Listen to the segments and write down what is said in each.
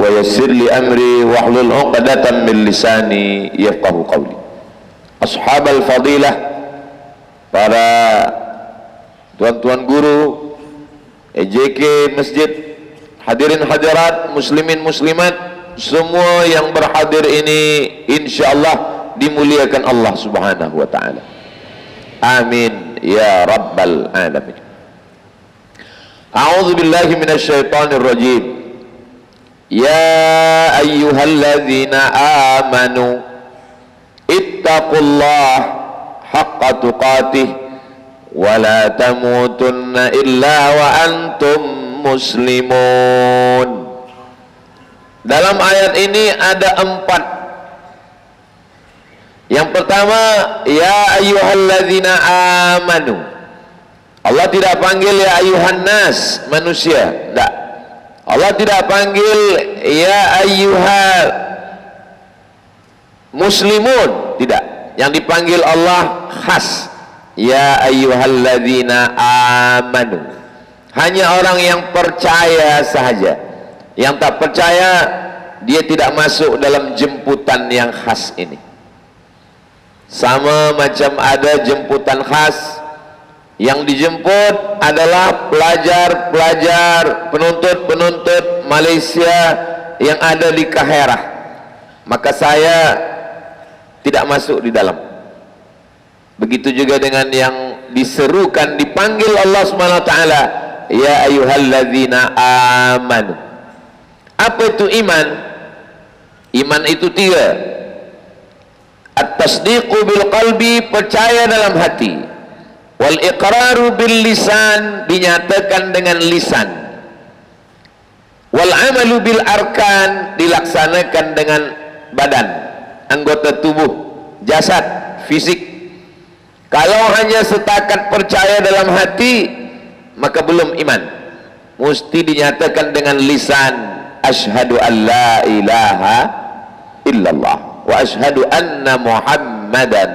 wa yassir li amri wahlul 'uqdatam min lisani yafqahu qawli. Ashabal fadilah, para tuan-tuan guru EJK Masjid, hadirin hadirat, muslimin muslimat, semua yang berhadir ini insyaallah dimuliakan Allah Subhanahu wa taala. Amin ya rabbal alamin. A'udzu billahi minasyaitonir rajim. Ya ayyuhalladzina amanu ittaqullaha haqqa tuqatih wa la tamutunna illa wa antum muslimun. Dalam ayat ini ada 4. Yang pertama, ya ayyuhalladzina amanu. Allah tidak panggil ya ayyuhan nas, manusia, tidak. Allah tidak panggil ya ayyuhal muslimun, tidak. Yang dipanggil Allah khas, ya ayyuhalladzina amanu. Hanya orang yang percaya sahaja. Yang tak percaya, dia tidak masuk dalam jemputan yang khas ini. Sama macam ada jemputan khas, yang dijemput adalah pelajar-pelajar, penuntut-penuntut Malaysia yang ada di Kaherah. Maka saya tidak masuk di dalam. Begitu juga dengan yang diserukan, dipanggil Allah Subhanahu wa taala, ya ayyuhalladzina amanu. Apa itu iman? Iman itu 3. At-tasdiqu bil qalbi, percaya dalam hati. Wal iqraru bil lisan, dinyatakan dengan lisan. Wal amalu bil arkan, dilaksanakan dengan badan, anggota tubuh, jasad, fisik. Kalau hanya setakat percaya dalam hati, maka belum iman. Mesti dinyatakan dengan lisan, asyhadu an la ilaha illallah wa asyhadu anna muhammadan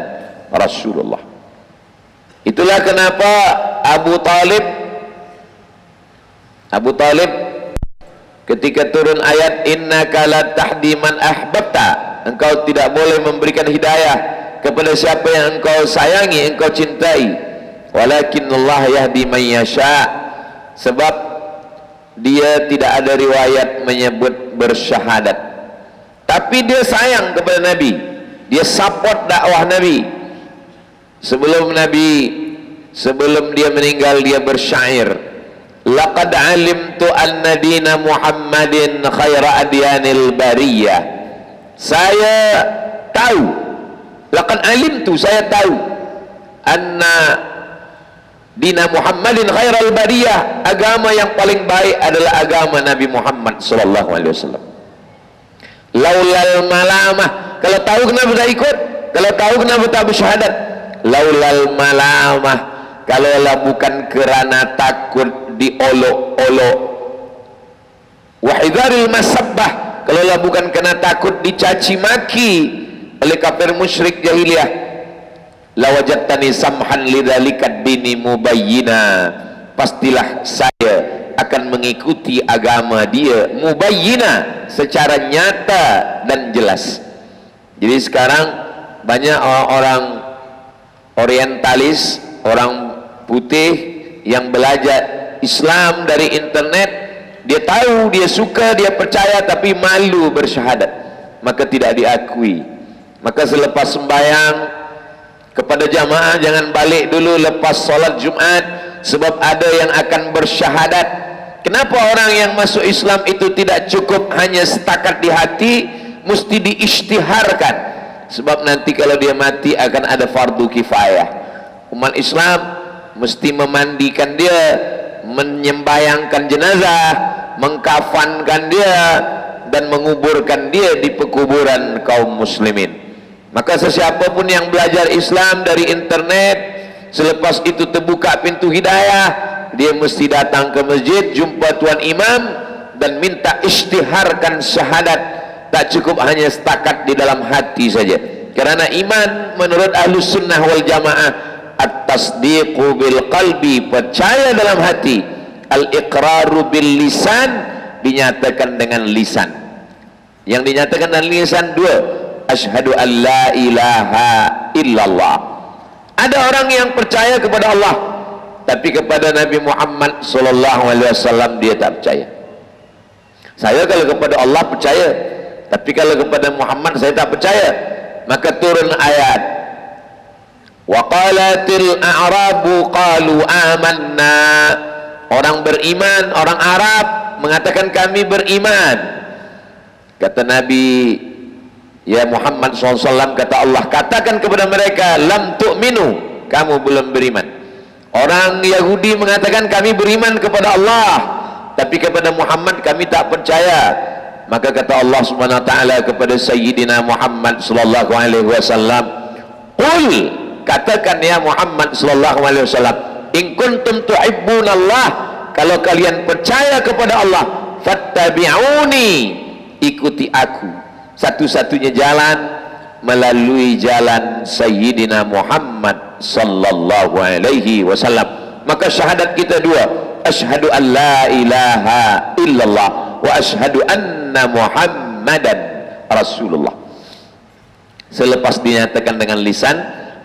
rasulullah. Itulah kenapa Abu Talib ketika turun ayat innaka la tahdi man ahbabta, engkau tidak boleh memberikan hidayah kepada siapa yang engkau sayangi, engkau cintai, walakin Allah yahdi man yasha, sebab dia tidak ada riwayat menyebut bersyahadat, tapi dia sayang kepada Nabi, dia support dakwah Nabi. Sebelum dia meninggal, dia bersyair, laqad alimtu anna dina Muhammadin khaira adyanil bariyah. Saya tahu, laqad alimtu, saya tahu, anna dina Muhammadin khairal bariyah, agama yang paling baik adalah agama Nabi Muhammad sallallahu alaihi wasallam. Laulal malamah, kalau tahu kenapa tak ikut? Kalau tahu kenapa tak bersyahadat? Laulal malamah, kalaulah bukan kerana takut diolok-olok. Wahidharil masabbah, kalaulah bukan kerana takut dicaci maki oleh kafir musyrik jahiliyah. Lawajadtani samhan lidzalika dini mubayyina, pastilah saya akan mengikuti agama dia mubayyina, secara nyata dan jelas. Jadi sekarang banyak orang orientalis, orang putih yang belajar Islam dari internet, dia tahu, dia suka, dia percaya, tapi malu bersyahadat, maka tidak diakui. Maka selepas sembahyang kepada jamaah, jangan balik dulu lepas solat Jumat, sebab ada yang akan bersyahadat. Kenapa orang yang masuk Islam itu tidak cukup hanya setakat di hati, mesti diisytiharkan? Sebab nanti kalau dia mati akan ada fardu kifayah. Umat Islam mesti memandikan dia, menyembayangkan jenazah, mengkafankan dia, dan menguburkan dia di pekuburan kaum muslimin. Maka sesiapa pun yang belajar Islam dari internet, selepas itu terbuka pintu hidayah, dia mesti datang ke masjid, jumpa tuan imam, dan minta isytiharkan syahadat. Tak cukup hanya setakat di dalam hati saja. Kerana iman menurut Ahlus Sunnah wal Jamaah, at-tasdiqu bil qalbi, percaya dalam hati, al-iqraru bil lisan, dinyatakan dengan lisan. Yang dinyatakan dengan lisan dua, asyhadu an la ilaha illallah. Ada orang yang percaya kepada Allah, tapi kepada Nabi Muhammad sallallahu alaihi wasallam dia tak percaya. Saya kalau kepada Allah percaya, tapi kalau kepada Muhammad saya tak percaya. Maka turun ayat, wa qalatil a'rabu qalu amanna. Orang beriman, orang Arab mengatakan kami beriman. Kata Nabi, ya Muhammad SAW, kata Allah, katakan kepada mereka, lam tu'minu, kamu belum beriman. Orang Yahudi mengatakan kami beriman kepada Allah, tapi kepada Muhammad kami tak percaya. Maka kata Allah Subhanahu wa taala kepada Sayyidina Muhammad sallallahu alaihi wasallam, qul, katakan ya Muhammad sallallahu alaihi wasallam, in kuntum tuhibbunallah, kalau kalian percaya kepada Allah, fattabi'uni, ikuti aku. Satu-satunya jalan melalui jalan Sayyidina Muhammad sallallahu alaihi wasallam. Maka syahadat kita dua, asyhadu an la ilaha illallah wa asyhadu anna Muhammadan Rasulullah. Selepas dinyatakan dengan lisan,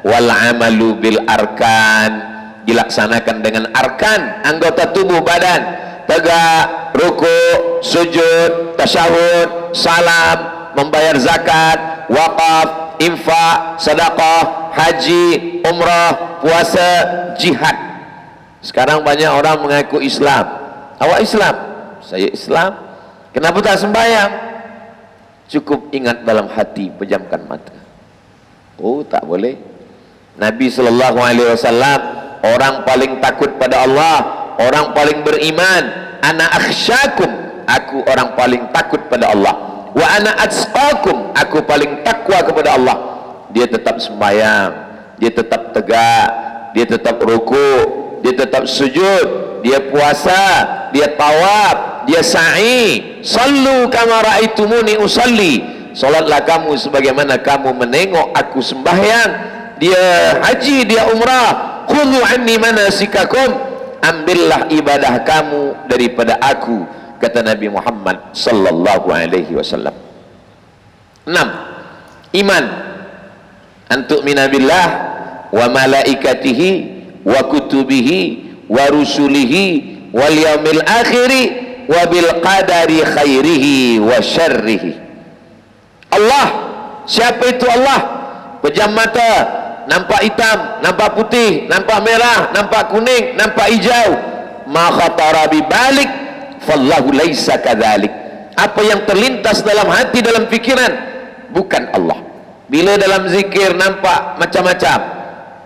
wal amalu bil arkan, dilaksanakan dengan arkan, anggota tubuh badan, tegak, ruku', sujud, tasyahud, salam, membayar zakat, wakaf, infak, sedekah, haji, umrah, puasa, jihad. Sekarang banyak orang mengaku Islam. Awak Islam? Saya Islam. Kenapa tak sembahyang? Cukup ingat dalam hati, pejamkan mata. Oh, tak boleh. Nabi sallallahu alaihi wasallam, orang paling takut pada Allah, orang paling beriman. Ana akhsyakum, aku orang paling takut pada Allah. Wa ana atqakum, aku paling takwa kepada Allah. Dia tetap sembahyang, dia tetap tegak, dia tetap ruku', dia tetap sujud, dia puasa, dia tawaf, dia sa'i. Sallu kama ra'aitumuni usalli, salatlah kamu sebagaimana kamu menengok aku sembahyang. Dia haji, dia umrah. Khudhu anni manasikakum, ambillah ibadah kamu daripada aku, kata Nabi Muhammad sallallahu alaihi wasallam. 6. Iman, an tu'mina billah wa malaikatihi wa kutubihi wa rusulihi wal yaumil akhiri wa bil qadari khairihi wa syarrihi. Allah, siapa itu Allah? Pejam mata, nampak hitam, nampak putih, nampak merah, nampak kuning, nampak hijau. Ma khatara bi balik fallahu laisa kadzalik. Apa yang terlintas dalam hati, dalam pikiran, bukan Allah. Bila dalam zikir nampak macam-macam,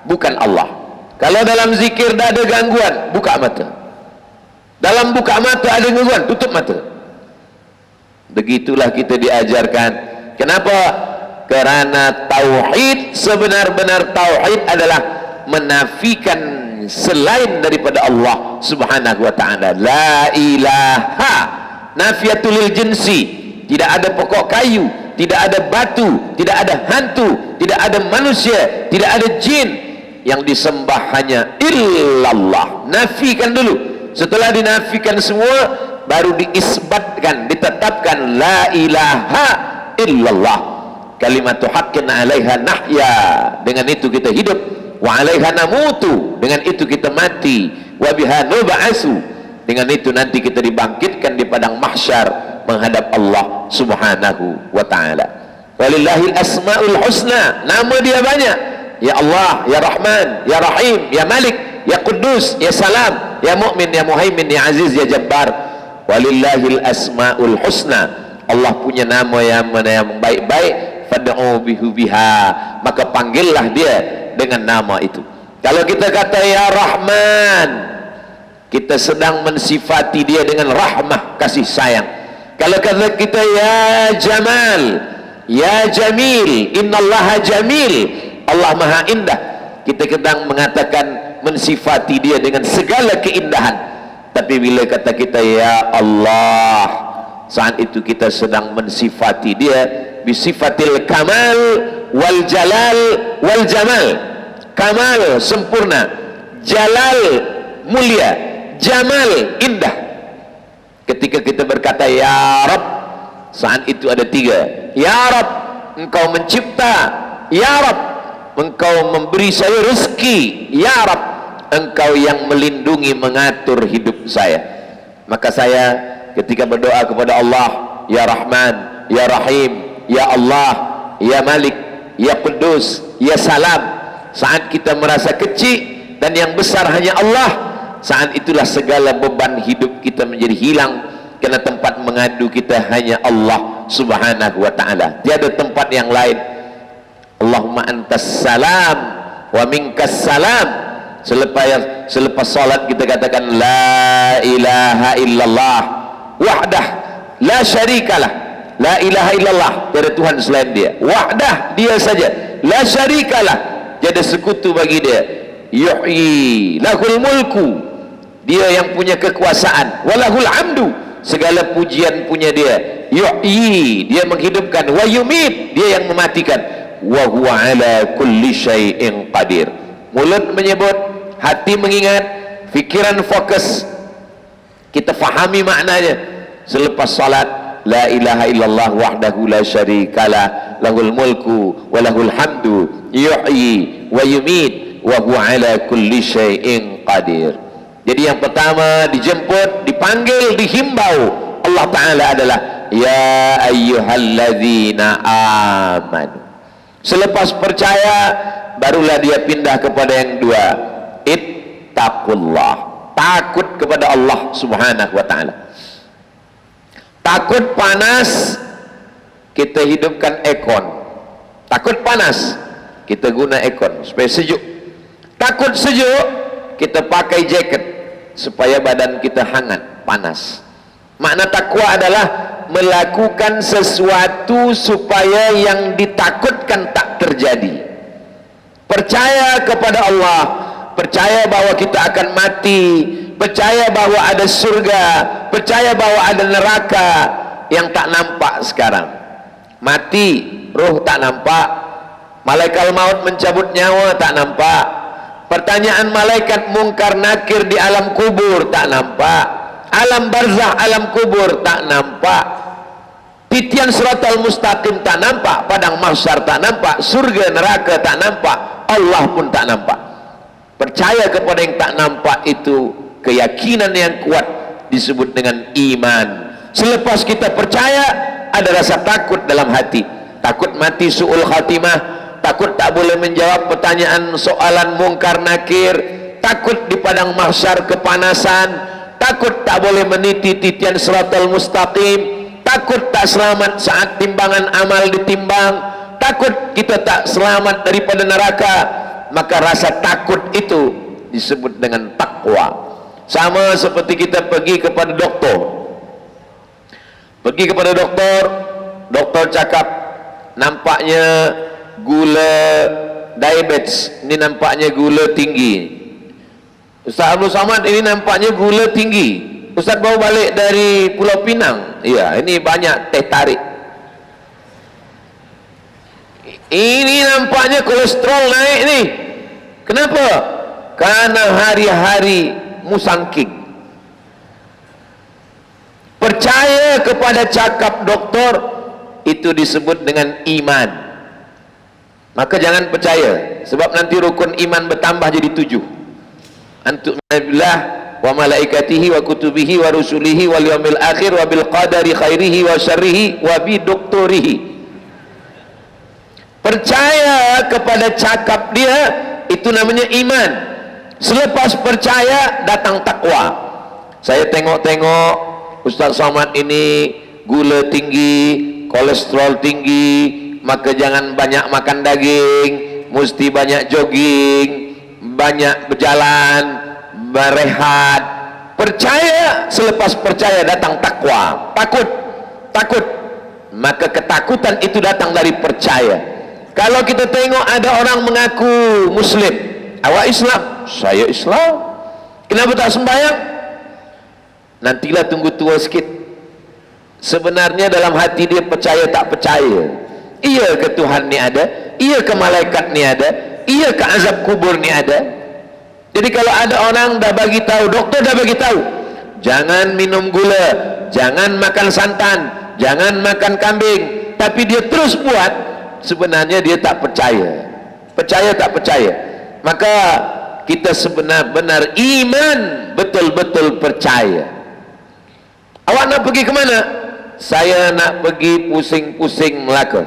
bukan Allah. Kalau dalam zikir dah ada gangguan, buka mata. Dalam buka mata ada gangguan, tutup mata. Begitulah kita diajarkan. Kenapa? Kerana tauhid, sebenar-benar tauhid adalah menafikan selain daripada Allah subhanahu wa ta'ala. La ilaha, nafiatul jinsi, tidak ada pokok kayu, tidak ada batu, tidak ada hantu, tidak ada manusia, tidak ada jin, yang disembah hanya illallah. Nafikan dulu. Setelah dinafikan semua, baru diisbatkan, ditetapkan la ilaha illallah. Kalimatu haqqin 'alaiha nahya, dengan itu kita hidup. Wa 'alaiha namutu, dengan itu kita mati. Wa biha nub'asu, dengan itu nanti kita dibangkitkan di padang mahsyar menghadap Allah subhanahu wa ta'ala. Walillahil asma'ul husna, nama dia banyak. Ya Allah, ya Rahman, ya Rahim, ya Malik, ya Quddus, ya Salam, ya Mu'min, ya Muhaimin, ya Aziz, ya Jabbar. Walillahil asma'ul husna, Allah punya nama yang baik-baik. Fad'u biha, maka panggillah dia dengan nama itu. Kalau kita kata ya Rahman, kita sedang mensifati dia dengan rahmah, kasih sayang. Kalau kata kita ya Jamal, ya Jamil, innallaha jamil, Allah maha indah, kita sedang mengatakan, mensifati dia dengan segala keindahan. Tapi bila kata kita ya Allah, saat itu kita sedang mensifati dia bisifatil kamal wal jalal wal jamal. Kamal sempurna, jalal mulia, jamal indah. Ketika kita berkata ya Rabb, Saat itu ada tiga. Ya Rab, engkau mencipta. Ya Rab, engkau memberi saya rezeki. Ya Rab, engkau yang melindungi, mengatur hidup saya. Maka saya ketika berdoa kepada Allah, Ya Rahman, Ya Rahim, Ya Allah, Ya Malik, Ya Qudus, Ya Salam, saat kita merasa kecil dan yang besar hanya Allah, saat itulah segala beban hidup kita menjadi hilang, karena tempat mengadu kita hanya Allah Subhanahu wa ta'ala, tiada tempat yang lain. Allahumma antas salam wa minkas salam. Selepas salat kita katakan la ilaha illallah wahdah la syarikalah. La ilaha illallah, tiada Tuhan selain dia. Wahdah, dia saja. La syarikalah, tiada sekutu bagi dia. Yuhyi lahul mulku, dia yang punya kekuasaan. Walahul hamdu, segala pujian punya dia. Yuhyi, dia menghidupkan. Wa yumit, dia yang mematikan. Wa huwa ala kulli syai'in qadir. Mulut menyebut, hati mengingat, fikiran fokus, kita fahami maknanya. Selepas salat, la ilaha illallah wahdahu la syarikalah, lahul mulku wa lahul hamdu, yuhyi wa yumit wa huwa ala kulli syai'in qadir. Jadi yang pertama dijemput, dipanggil, dihimbau Allah Ta'ala adalah ya ayyuhalladzina amanu. Selepas percaya, barulah dia pindah kepada yang dua, ittaqullah, takut kepada Allah Subhanahu wa ta'ala. Takut panas, kita hidupkan aircon. Takut panas, kita guna aircon supaya sejuk. Takut sejuk, kita pakai jaket supaya badan kita hangat, panas. Makna takwa adalah melakukan sesuatu supaya yang ditakutkan tak terjadi. Percaya kepada Allah, percaya bahwa kita akan mati, percaya bahwa ada surga, percaya bahwa ada neraka yang tak nampak sekarang. Mati, roh tak nampak, malaikat maut mencabut nyawa tak nampak, pertanyaan malaikat mungkar nakir di alam kubur tak nampak, alam barzah, alam kubur tak nampak, titian siratal mustaqim tak nampak, padang mahsyar tak nampak, surga neraka tak nampak, Allah pun tak nampak. Percaya kepada yang tak nampak itu keyakinan yang kuat, disebut dengan iman. Selepas kita percaya, ada rasa takut dalam hati. Takut mati su'ul khatimah, takut tak boleh menjawab pertanyaan soalan mungkar nakir, takut di padang mahsyar kepanasan, takut tak boleh meniti titian siratal mustaqim, takut tak selamat saat timbangan amal ditimbang, takut kita tak selamat daripada neraka. Maka rasa takut itu disebut dengan takwa. Sama seperti kita pergi kepada doktor. Pergi kepada doktor, doktor cakap nampaknya gula diabetes, ini nampaknya gula tinggi. Ustaz Abdul Samad, ini nampaknya gula tinggi. Ustaz baru balik dari Pulau Pinang. Iya, ini banyak teh tarik. Ini nampaknya kolesterol naik nih. Kenapa? Karena hari-hari musangking. Percaya kepada cakap doktor, itu disebut dengan iman. Maka jangan percaya, sebab nanti rukun iman bertambah jadi 7. Antum billah wa malaikatihi wa kutubihi wa rusulihi wal yaumil akhir wa bil qadari khairihi wa syarrihi wa bi doktorihi. Percaya kepada cakap dia, itu namanya iman. Selepas percaya, datang takwa. Saya tengok-tengok Ustaz Somad ini gula tinggi, kolesterol tinggi, maka jangan banyak makan daging, mesti banyak jogging, banyak berjalan, berehat. Percaya, selepas percaya datang takwa. Takut. Maka ketakutan itu datang dari percaya. Kalau kita tengok ada orang mengaku muslim, awak Islam, saya Islam, kenapa tak sembahyang? Nantilah tunggu tua sikit. Sebenarnya dalam hati dia percaya tak percaya. Iya ke Tuhan ni ada? Iya ke malaikat ni ada? Iya ke azab kubur ni ada? Jadi kalau ada orang dah bagi tahu, doktor dah bagi tahu, jangan minum gula, jangan makan santan, jangan makan kambing, tapi dia terus buat, sebenarnya dia tak percaya. Percaya tak percaya? Maka kita sebenar-benar iman, betul-betul percaya. Awak nak pergi ke mana? Saya nak pergi pusing-pusing Melaka.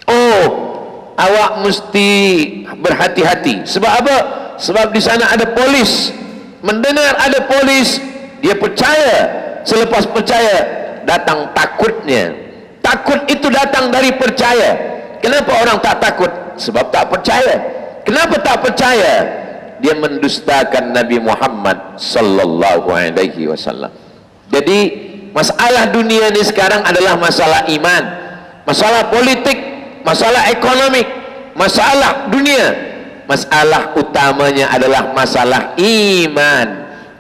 Oh, awak mesti berhati-hati. Sebab apa? Sebab di sana ada polis. Mendengar ada polis, dia percaya. Selepas percaya, datang takutnya. Takut itu datang dari percaya. Kenapa orang tak takut? Sebab tak percaya. Kenapa tak percaya? Dia mendustakan Nabi Muhammad sallallahu alaihi wasallam. Jadi masalah dunia ini sekarang adalah masalah iman, masalah politik, masalah ekonomi, masalah dunia. Masalah utamanya adalah masalah iman,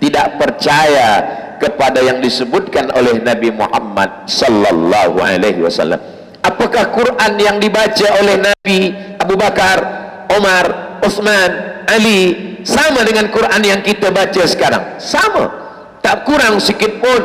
tidak percaya kepada yang disebutkan oleh Nabi Muhammad sallallahu alaihi wasallam. Apakah Quran yang dibaca oleh Nabi Abu Bakar, Umar, Utsman, Ali sama dengan Quran yang kita baca sekarang? Sama, tak kurang sikit pun.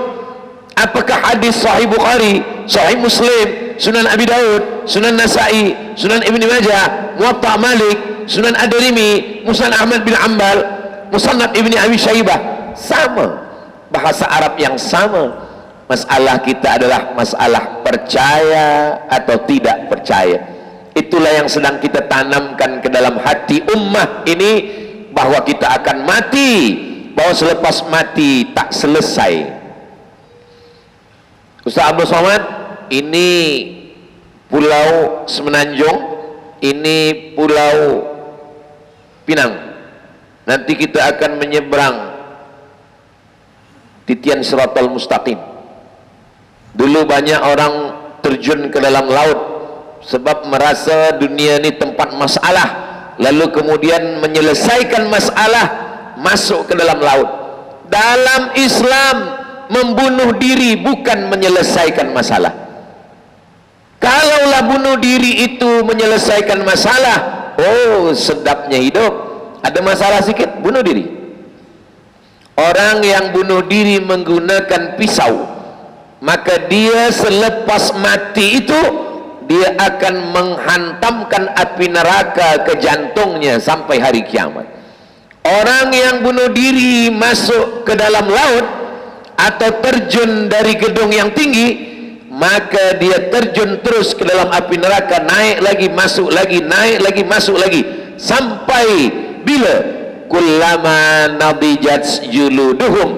Apakah hadis Sahih Bukhari, Sahih Muslim, Sunan Abi Daud, Sunan Nasai, Sunan Ibn Majah, Muwatta Malik, Sunan Ad-Darimi, Musnad Ahmad bin Ambal, Musannaf Ibn Abi Syaibah sama? Bahasa Arab yang sama. Masalah kita adalah masalah percaya atau tidak percaya. Itulah yang sedang kita tanamkan ke dalam hati ummah ini, bahwa kita akan mati, bahwa selepas mati tak selesai. Ustaz Abdul Somad, ini Pulau Semenanjung, ini Pulau Pinang. Nanti kita akan menyeberang titian Siratal Mustaqim. Dulu banyak orang terjun ke dalam laut sebab merasa dunia ini tempat masalah, lalu kemudian menyelesaikan masalah masuk ke dalam laut. Dalam Islam, membunuh diri bukan menyelesaikan masalah. Kalaulah bunuh diri itu menyelesaikan masalah, oh sedapnya hidup. Ada masalah sikit, bunuh diri. Orang yang bunuh diri menggunakan pisau, maka dia selepas mati itu dia akan menghantamkan api neraka ke jantungnya sampai hari kiamat. Orang yang bunuh diri masuk ke dalam laut atau terjun dari gedung yang tinggi, maka dia terjun terus ke dalam api neraka, naik lagi, masuk lagi, naik lagi, masuk lagi, sampai bila? Kullama nadijat juluduhum,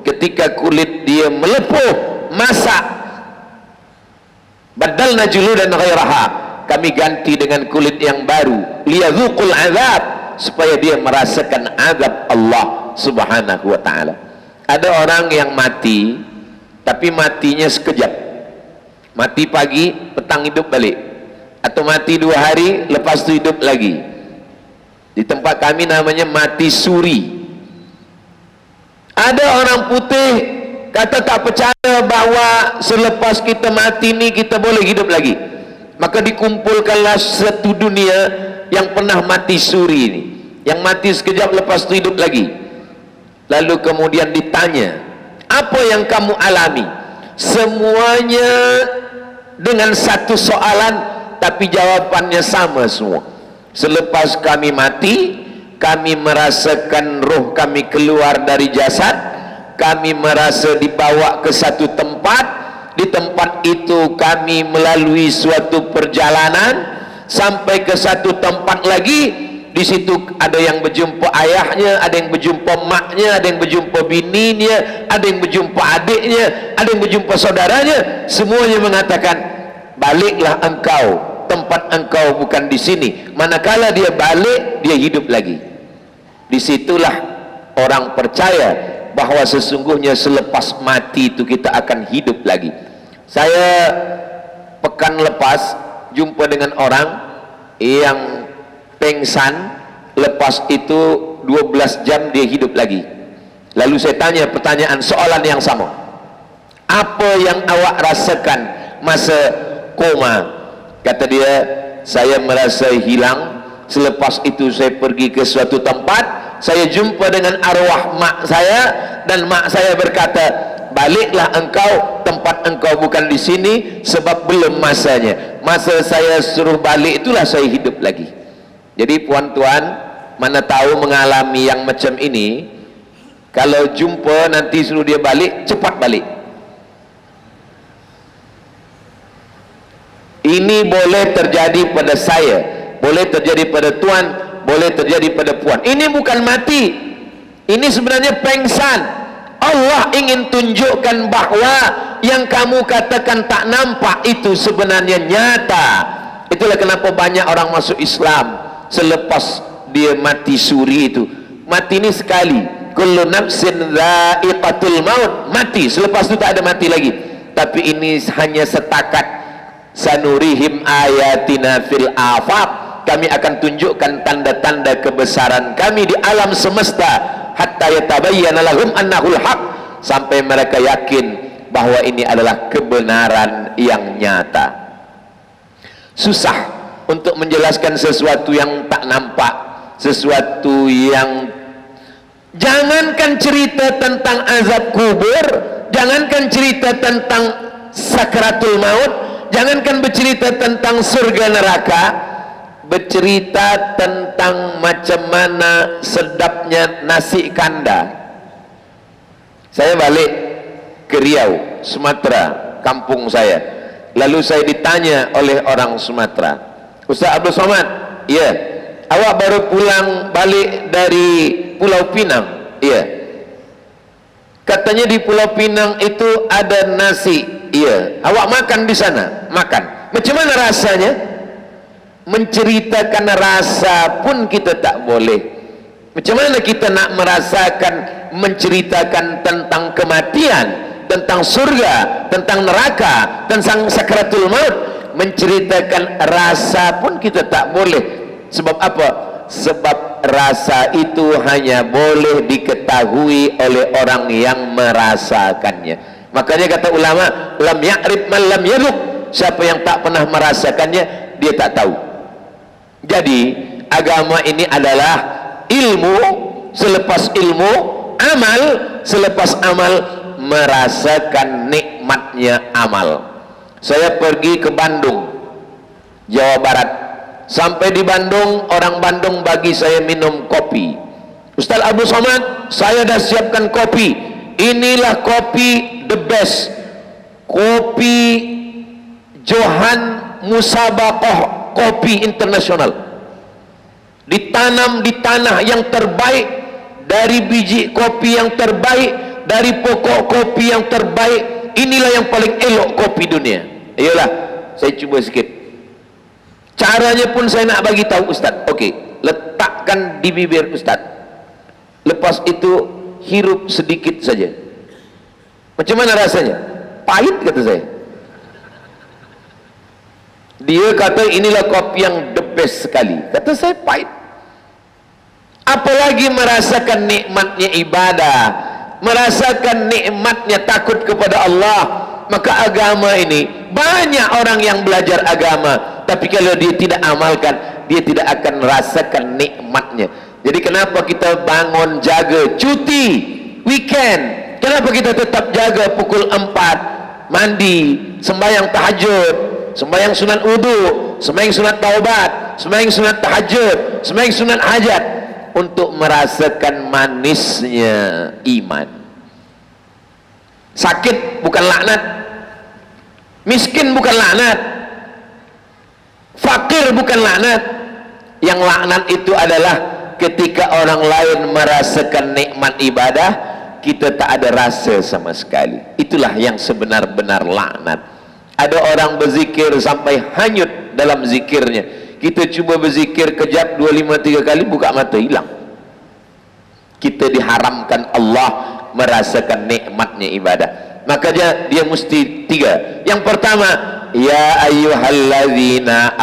ketika kulit dia melepuh, masak, badalna juludan ghairaha, kami ganti dengan kulit yang baru, liyadzuqul azab, supaya dia merasakan azab Allah subhanahu wa ta'ala. Ada orang yang mati, tapi matinya sekejap, mati pagi, petang hidup balik, atau mati 2 hari, lepas itu hidup lagi. Di tempat kami namanya mati suri. Ada orang putih kata tak percaya bahwa selepas kita mati ni kita boleh hidup lagi. Maka dikumpulkanlah satu dunia yang pernah mati suri ini, yang mati sekejap lepas itu hidup lagi. Lalu kemudian ditanya, apa yang kamu alami? Semuanya dengan satu soalan, tapi jawabannya sama semua. Selepas kami mati, kami merasakan roh kami keluar dari jasad, kami merasa dibawa ke satu tempat. Di tempat itu kami melalui suatu perjalanan sampai ke satu tempat lagi. Di situ ada yang berjumpa ayahnya, ada yang berjumpa maknya, ada yang berjumpa bininya, ada yang berjumpa adiknya, ada yang berjumpa saudaranya. Semuanya mengatakan, baliklah engkau, tempat engkau bukan di sini. Manakala dia balik, dia hidup lagi. Disitulah orang percaya bahwa sesungguhnya selepas mati itu kita akan hidup lagi. Saya pekan lepas jumpa dengan orang yang pengsan, lepas itu 12 jam dia hidup lagi. Lalu saya tanya pertanyaan, soalan yang sama, apa yang awak rasakan masa koma? Kata dia, saya merasa hilang. Selepas itu saya pergi ke suatu tempat, saya jumpa dengan arwah mak saya, dan mak saya berkata, baliklah engkau, tempat engkau bukan di sini, sebab belum masanya. Masa saya suruh balik itulah saya hidup lagi. Jadi puan-tuan, mana tahu mengalami yang macam ini, kalau jumpa nanti suruh dia balik, cepat balik. Ini boleh terjadi pada saya, boleh terjadi pada tuan, boleh terjadi pada puan. Ini bukan mati, ini sebenarnya pengsan. Allah ingin tunjukkan bahwa yang kamu katakan tak nampak itu sebenarnya nyata. Itulah kenapa banyak orang masuk Islam selepas dia mati suri itu. Mati ini sekali, kullu nafsin dha'iqatul maut, mati, selepas itu tak ada mati lagi. Tapi ini hanya setakat sanurihim ayatina fil afaq, kami akan tunjukkan tanda-tanda kebesaran kami di alam semesta, hatta yatabayyana lahum annahul haq, sampai mereka yakin bahwa ini adalah kebenaran yang nyata. Susah untuk menjelaskan sesuatu yang tak nampak, sesuatu yang, jangankan cerita tentang azab kubur, jangankan cerita tentang sakratul maut, jangankan bercerita tentang surga neraka, bercerita tentang macam mana sedapnya nasi kanda. Saya balik ke Riau, Sumatera, kampung saya. Lalu saya ditanya oleh orang Sumatera, Ustaz Abdul Somad, ya, awak baru pulang balik dari Pulau Pinang? Iya. Katanya di Pulau Pinang itu ada nasi. Iya, awak makan di sana? Makan. Macam mana rasanya? Menceritakan rasa pun kita tak boleh. Macam mana kita nak merasakan, menceritakan tentang kematian, tentang surga, tentang neraka, tentang sakratul maut? Menceritakan rasa pun kita tak boleh. Sebab apa? Sebab rasa itu hanya boleh diketahui oleh orang yang merasakannya. Makanya kata ulama, lam ya'rif man lam yadhuq, siapa yang tak pernah merasakannya, dia tak tahu. Jadi agama ini adalah ilmu, selepas ilmu amal, selepas amal merasakan nikmatnya amal. Saya pergi ke Bandung, Jawa Barat. Sampai di Bandung, orang Bandung bagi saya minum kopi. Ustaz Abu Somad, saya dah siapkan kopi. Inilah kopi the best, kopi Johan Musabaqah Kopi Internasional, ditanam di tanah yang terbaik, dari biji kopi yang terbaik, dari pokok kopi yang terbaik. Inilah yang paling elok kopi dunia. Ayolah, saya cuba sikit caranya pun saya nak bagi tahu Ustaz. Okey, letakkan di bibir Ustaz, lepas itu hirup sedikit saja. Macam mana rasanya? Pahit, kata saya. Dia kata inilah kopi yang the best sekali. Kata saya pahit. Apalagi merasakan nikmatnya ibadah, merasakan nikmatnya takut kepada Allah. Maka agama ini, banyak orang yang belajar agama, tapi kalau dia tidak amalkan, dia tidak akan merasakan nikmatnya. Jadi kenapa kita bangun jaga cuti weekend? Kenapa kita tetap jaga pukul 4 mandi, sembahyang tahajud, sembahyang sunat wudu, sembahyang sunat taubat, sembahyang sunat tahajud, sembahyang sunat hajat? Untuk merasakan manisnya iman. Sakit bukan laknat, miskin bukan laknat, fakir bukan laknat. Yang laknat itu adalah ketika orang lain merasakan nikmat ibadah, kita tak ada rasa sama sekali. Itulah yang sebenar-benar laknat. Ada orang berzikir sampai hanyut dalam zikirnya. Kita cuba berzikir kejap 2, 5, 3 kali, buka mata hilang. Kita diharamkan Allah merasakan nikmatnya ibadah. Makanya dia mesti 3. Yang pertama, ya ayyuhalladzina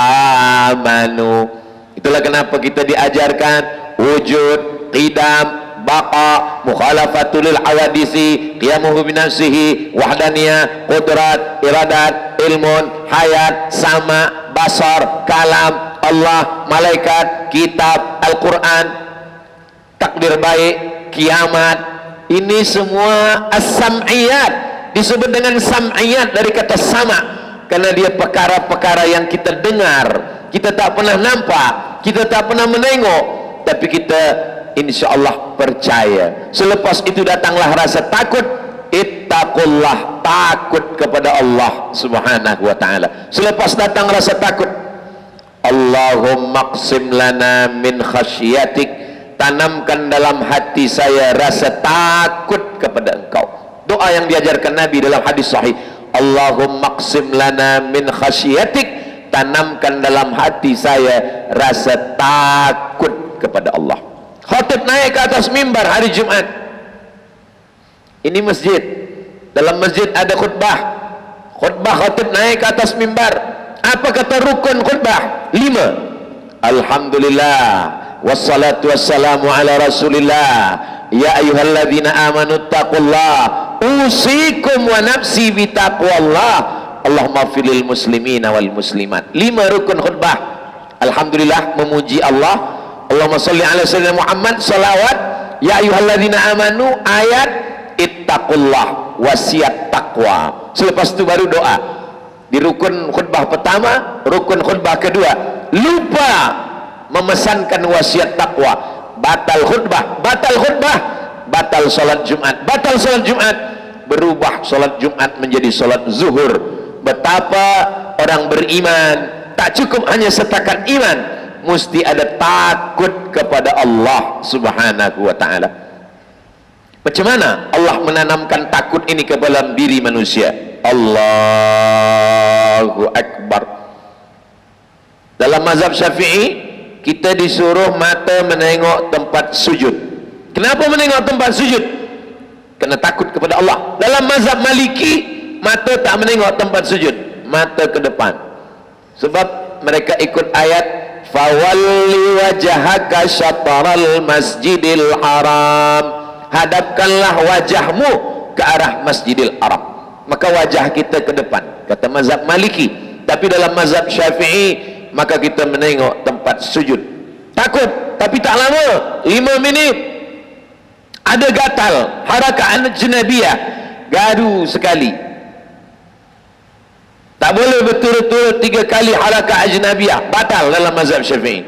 amanu. Itulah kenapa kita diajarkan wujud, qidam, baqa, mukhalafatul lil awadisi, qiyamuhu binafsihi, wahdaniyah, qudrat, iradat, ilmun, hayat, sama, basar, kalam, Allah, malaikat, kitab, Al-Quran, takdir baik, kiamat. Ini semua as-sam'iyat, disebut dengan sam'iyat dari kata sama, karena dia perkara-perkara yang kita dengar, kita tak pernah nampak, kita tak pernah menengok, tapi kita insya-Allah percaya. Selepas itu datanglah rasa takut. Ittaqullah, takut kepada Allah subhanahu wa ta'ala. Selepas datang rasa takut, Allahumma qsim lana min khasyiatik, tanamkan dalam hati saya rasa takut kepada engkau. Doa yang diajarkan Nabi dalam hadis sahih, Allahumma qsim lana min khasyiatik, tanamkan dalam hati saya rasa takut kepada Allah. Khatib naik ke atas mimbar hari Jumat. Ini masjid, dalam masjid ada khutbah. Khutbah, khatib naik ke atas mimbar. Apa kata rukun khutbah? 5. Alhamdulillah wassalatu wassalamu ala rasulillah, ya ayyuhalladzina amanu taqullah, usikum wa nafsi bitaqwallah, Allahumma filil muslimina wal muslimat. 5 rukun khutbah. Alhamdulillah, memuji Allah, Allahumma salli ala sayyidina Muhammad, salawat, ya ayyuhalladzina amanu, ayat, ittaqullah, wasiat takwa. Selepas itu baru doa. Di rukun khutbah pertama, rukun khutbah kedua, lupa memesankan wasiat takwa. Batal khutbah, batal khutbah, batal salat Jumat, batal salat Jumat, berubah salat Jumat menjadi salat zuhur. Betapa orang beriman tak cukup hanya setakat iman, mesti ada takut kepada Allah subhanahu wa ta'ala. Macam mana Allah menanamkan takut ini ke dalam diri manusia? Allahu Akbar. Dalam mazhab Syafi'i, kita disuruh mata menengok tempat sujud. Kenapa menengok tempat sujud? Kerana takut kepada Allah. Dalam mazhab Maliki, mata tak menengok tempat sujud, mata ke depan. Sebab mereka ikut ayat, fawalli wajhaka syatral masjidil haram, hadapkanlah wajahmu ke arah Masjidil Haram. Maka wajah kita ke depan, kata mazhab Maliki. Tapi dalam mazhab Syafi'i, maka kita menengok tempat sujud. Takut, tapi tak lama, 5 minit. Ada gatal, harakat ajnabiyah, garu sekali. Tak boleh betul-betul 3 kali harakat ajnabiyah, batal dalam mazhab Syafi'i.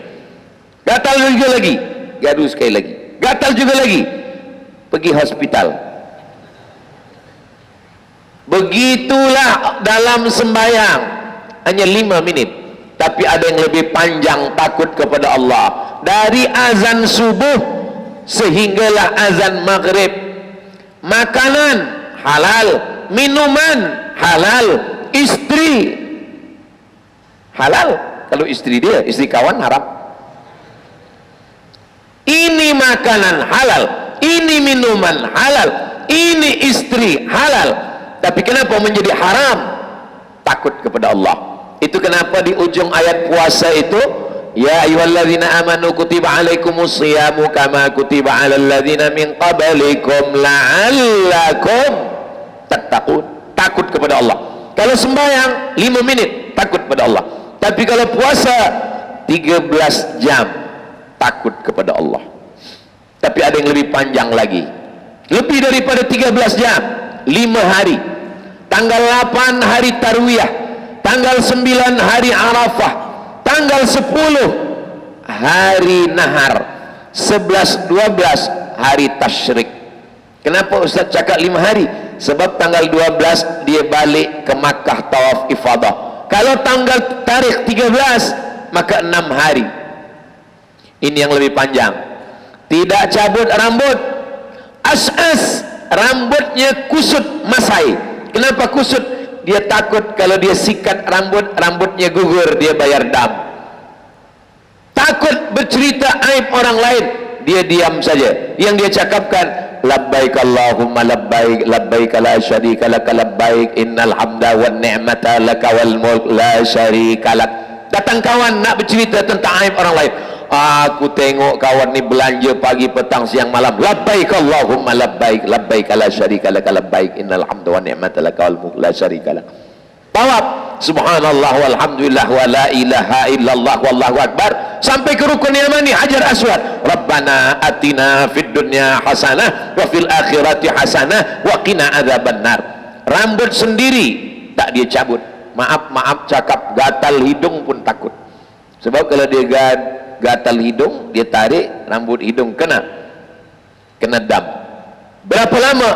Gatal juga lagi, garu sekali lagi. Gatal juga lagi, pergi hospital. Begitulah dalam sembahyang, hanya 5 minit. Tapi ada yang lebih panjang takut kepada Allah. Dari azan subuh sehinggalah azan maghrib. Makanan halal, minuman halal, istri halal. Kalau istri dia, istri kawan haram. Ini makanan halal, ini minuman halal, ini istri halal. Tapi kenapa menjadi haram? Takut kepada Allah. Itu kenapa di ujung ayat puasa itu, ya ayyuhalladzina amanu kutiba alaikumus shiyamu kama kutiba alal ladzina min qablikum la'allakum tattaqun. Takut kepada Allah. Kalau sembahyang 5 menit, takut kepada Allah. Tapi kalau puasa 13 jam, takut kepada Allah. Tapi ada yang lebih panjang lagi, lebih daripada 13 jam, 5 hari. Tanggal 8 hari Tarwiyah, tanggal 9 hari Arafah, tanggal 10 hari Nahar, 11-12 hari Tasyrik. Kenapa Ustaz cakap 5 hari? Sebab tanggal 12 dia balik ke Makkah tawaf ifadah. Kalau tanggal tarikh 13, maka 6 hari. Ini yang lebih panjang. Tidak cabut rambut, as-as, rambutnya kusut masai. Kenapa kusut? Dia takut kalau dia sikat rambut, rambutnya gugur, dia bayar dam. Takut bercerita aib orang lain, dia diam saja. Yang dia cakapkan, labbaik Allahumma labbaik, labbaik la syarika laka labbaik, innal hamda wan ni'mata laka wal mulk la syarika lak. Datang kawan nak bercerita tentang aib orang lain, aku tengok kawan ni belanja pagi, petang, siang, malam. Labbaik Allahumma labbaik, labbaik la syarika laka labbaik, innal hamda wan ni'mata laka wal mulk la syarika lak. Tawaf, subhanallah walhamdulillah wa la ilaha illallah wallahu akbar, sampai ke rukun yamani Hajar Aswad. Rabbana atina fid dunya hasanah wa fil akhirati hasanah wa qina adzabannar. rambut sendiri tak dia cabut. Maaf cakap, gatal hidung pun takut. Sebab kalau dia gatal hidung, dia tarik rambut hidung kena dam. Berapa lama?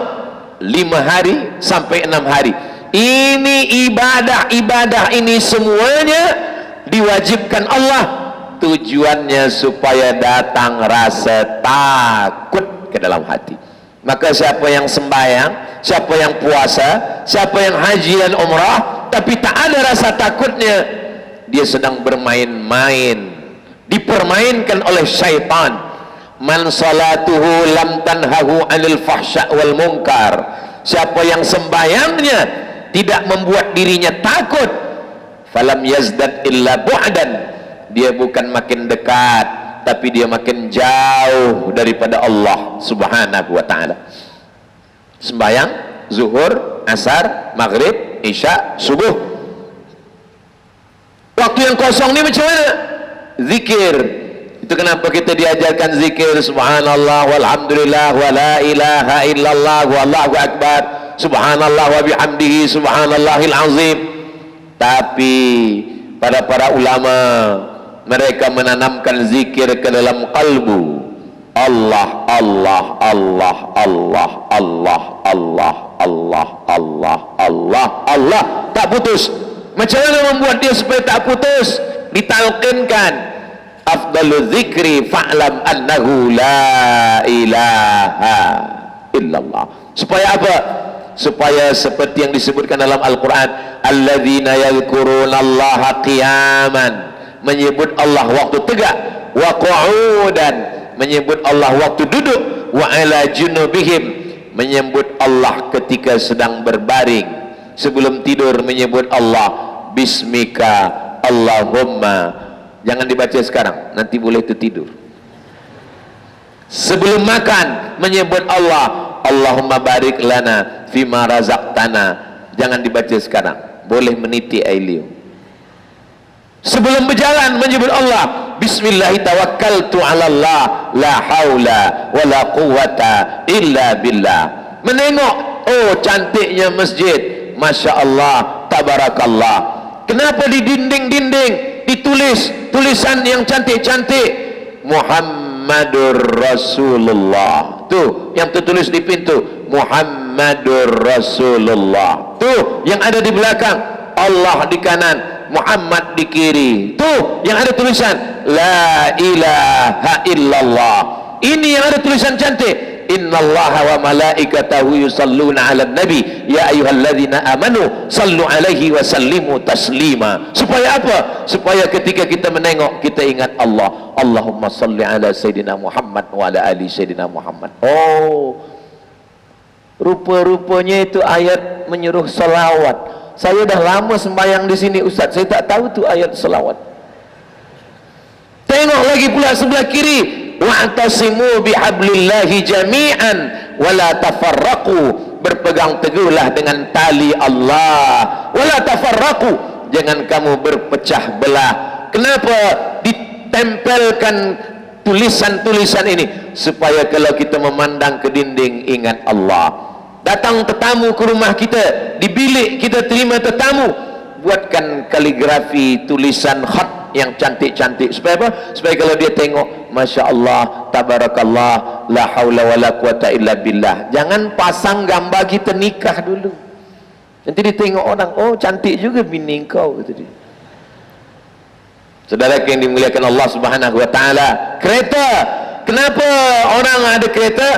5 hari sampai 6 hari. Ini ibadah ini semuanya diwajibkan Allah, tujuannya supaya datang rasa takut ke dalam hati. Maka siapa yang sembahyang, siapa yang puasa, siapa yang haji dan umrah tapi tak ada rasa takutnya, dia sedang bermain-main, dipermainkan oleh syaitan. Man salatuhu lam tanhahu anil fahsya wal munkar. Siapa yang sembahyangnya tidak membuat dirinya takut, falam yazdad illa bu'dan, dia bukan makin dekat tapi dia makin jauh daripada Allah subhanahu wa ta'ala. Sembahyang zuhur, asar, maghrib, isya, subuh, waktu yang kosong ni macam mana? Zikir. Itu kenapa kita diajarkan zikir subhanallah walhamdulillah wa la ilaha illallah wallahu akbar, subhanallah wa bihamdihi subhanallahil azim. Tapi para ulama, mereka menanamkan zikir ke dalam kalbu. Allah Allah Allah Allah Allah Allah Allah Allah Allah Allah, tak putus. Macam mana membuat dia supaya tak putus? Ditalqinkan, afdalu dzikri fa'lam annahu la ilaha illallah. Supaya apa? Supaya seperti yang disebutkan dalam Al-Quran, alladzina yadhkurunallaha qiyaman, menyebut Allah waktu tegak, wa qu'udan, menyebut Allah waktu duduk, wa ala junubihim, menyebut Allah ketika sedang berbaring, sebelum tidur menyebut Allah, bismika Allahumma. Jangan dibaca sekarang, nanti boleh tertidur. Sebelum makan menyebut Allah, Allahumma barik lana fima razaqtana. Jangan dibaca sekarang, boleh meniti air liur. Sebelum berjalan menyebut Allah, bismillahi tawakkaltu ala Allah, la haula wala quwata illa billah. Menengok, oh cantiknya masjid, masya Allah, tabarakallah. Kenapa di dinding-dinding ditulis tulisan yang cantik-cantik? Muhammadur Rasulullah. Tuh yang tertulis di pintu, Muhammadur Rasulullah. Tuh yang ada di belakang, Allah di kanan, Muhammad di kiri. Tuh yang ada tulisan la ilaha illallah. Ini yang ada tulisan cantik. Innallaha wa malaikatahu yusalluna 'alan nabi ya ayyuhalladzina amanu sallu 'alaihi wa sallimu taslima. Supaya apa? Supaya ketika kita menengok kita ingat Allah. Allahumma salli ala sayyidina Muhammad wa ala ali sayyidina Muhammad. Oh, rupa-rupanya itu ayat menyuruh selawat. Saya dah lama sembahyang di sini Ustaz, saya tak tahu tu ayat selawat. Tengok lagi pula sebelah kiri, wa'tasimu bihablillahi jami'an wala tafarraqu, berpegang teguhlah dengan tali Allah, wala tafarraqu, jangan kamu berpecah belah. Kenapa ditempelkan tulisan-tulisan ini? Supaya kalau kita memandang ke dinding ingat Allah. Datang tetamu ke rumah kita, di bilik kita terima tetamu, buatkan kaligrafi tulisan khat yang cantik-cantik. Supaya apa? Supaya kalau dia tengok, masya Allah, tabarakallah, la haula wala quwata illa billah. Jangan pasang gambar kita nikah dulu, nanti dia tengok orang, oh cantik juga bini kau, kata dia. Saudara yang dimuliakan Allah subhanahu wa ta'ala, kereta, kenapa orang ada kereta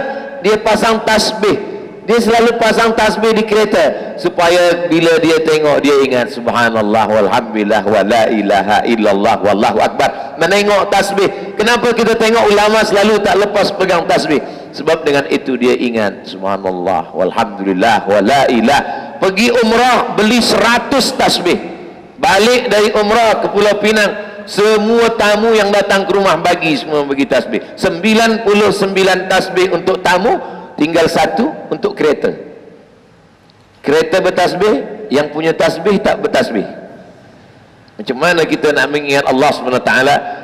dia pasang tasbih? Dia selalu pasang tasbih di kereta supaya bila dia tengok dia ingat subhanallah walhamdulillah wa la ilaha illallah wallahu akbar. Menengok tasbih. Kenapa kita tengok ulama selalu tak lepas pegang tasbih? Sebab dengan itu dia ingat subhanallah walhamdulillah wa la ilah. Pergi umrah beli 100 tasbih, balik dari umrah ke Pulau Pinang, semua tamu yang datang ke rumah bagi semua bagi tasbih. 99 tasbih untuk tamu, tinggal 1 untuk kereta. Kereta bertasbih, yang punya tasbih tak bertasbih. Macam mana kita nak mengingat Allah SWT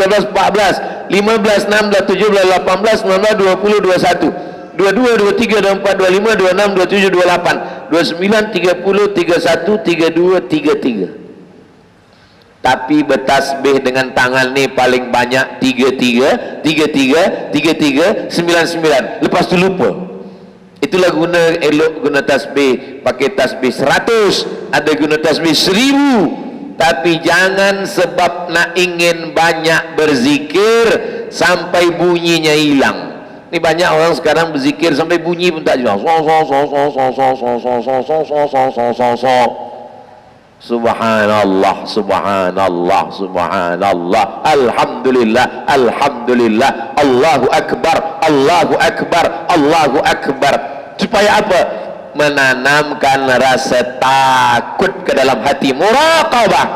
13, 14, 15, 16, 17, 18, 19, 20, 21, 22, 23, 24, 25, 26, 27, 28, 29, 30, 31, 32, 33. Tapi bertasbih dengan tangan ni paling banyak 33, 33, 33, 99. Lepas tu lupa. Itulah guna elok guna tasbih. Pakai tasbih 100, ada guna tasbih 1000. Tapi jangan sebab nak ingin banyak berzikir sampai bunyinya hilang. Ni banyak orang sekarang berzikir sampai bunyi pun tak jelas. Subhanallah, subhanallah, subhanallah, alhamdulillah, alhamdulillah, Allahu akbar, Allahu akbar, Allahu akbar. Supaya apa? Menanamkan rasa takut ke dalam hati, muraqabah,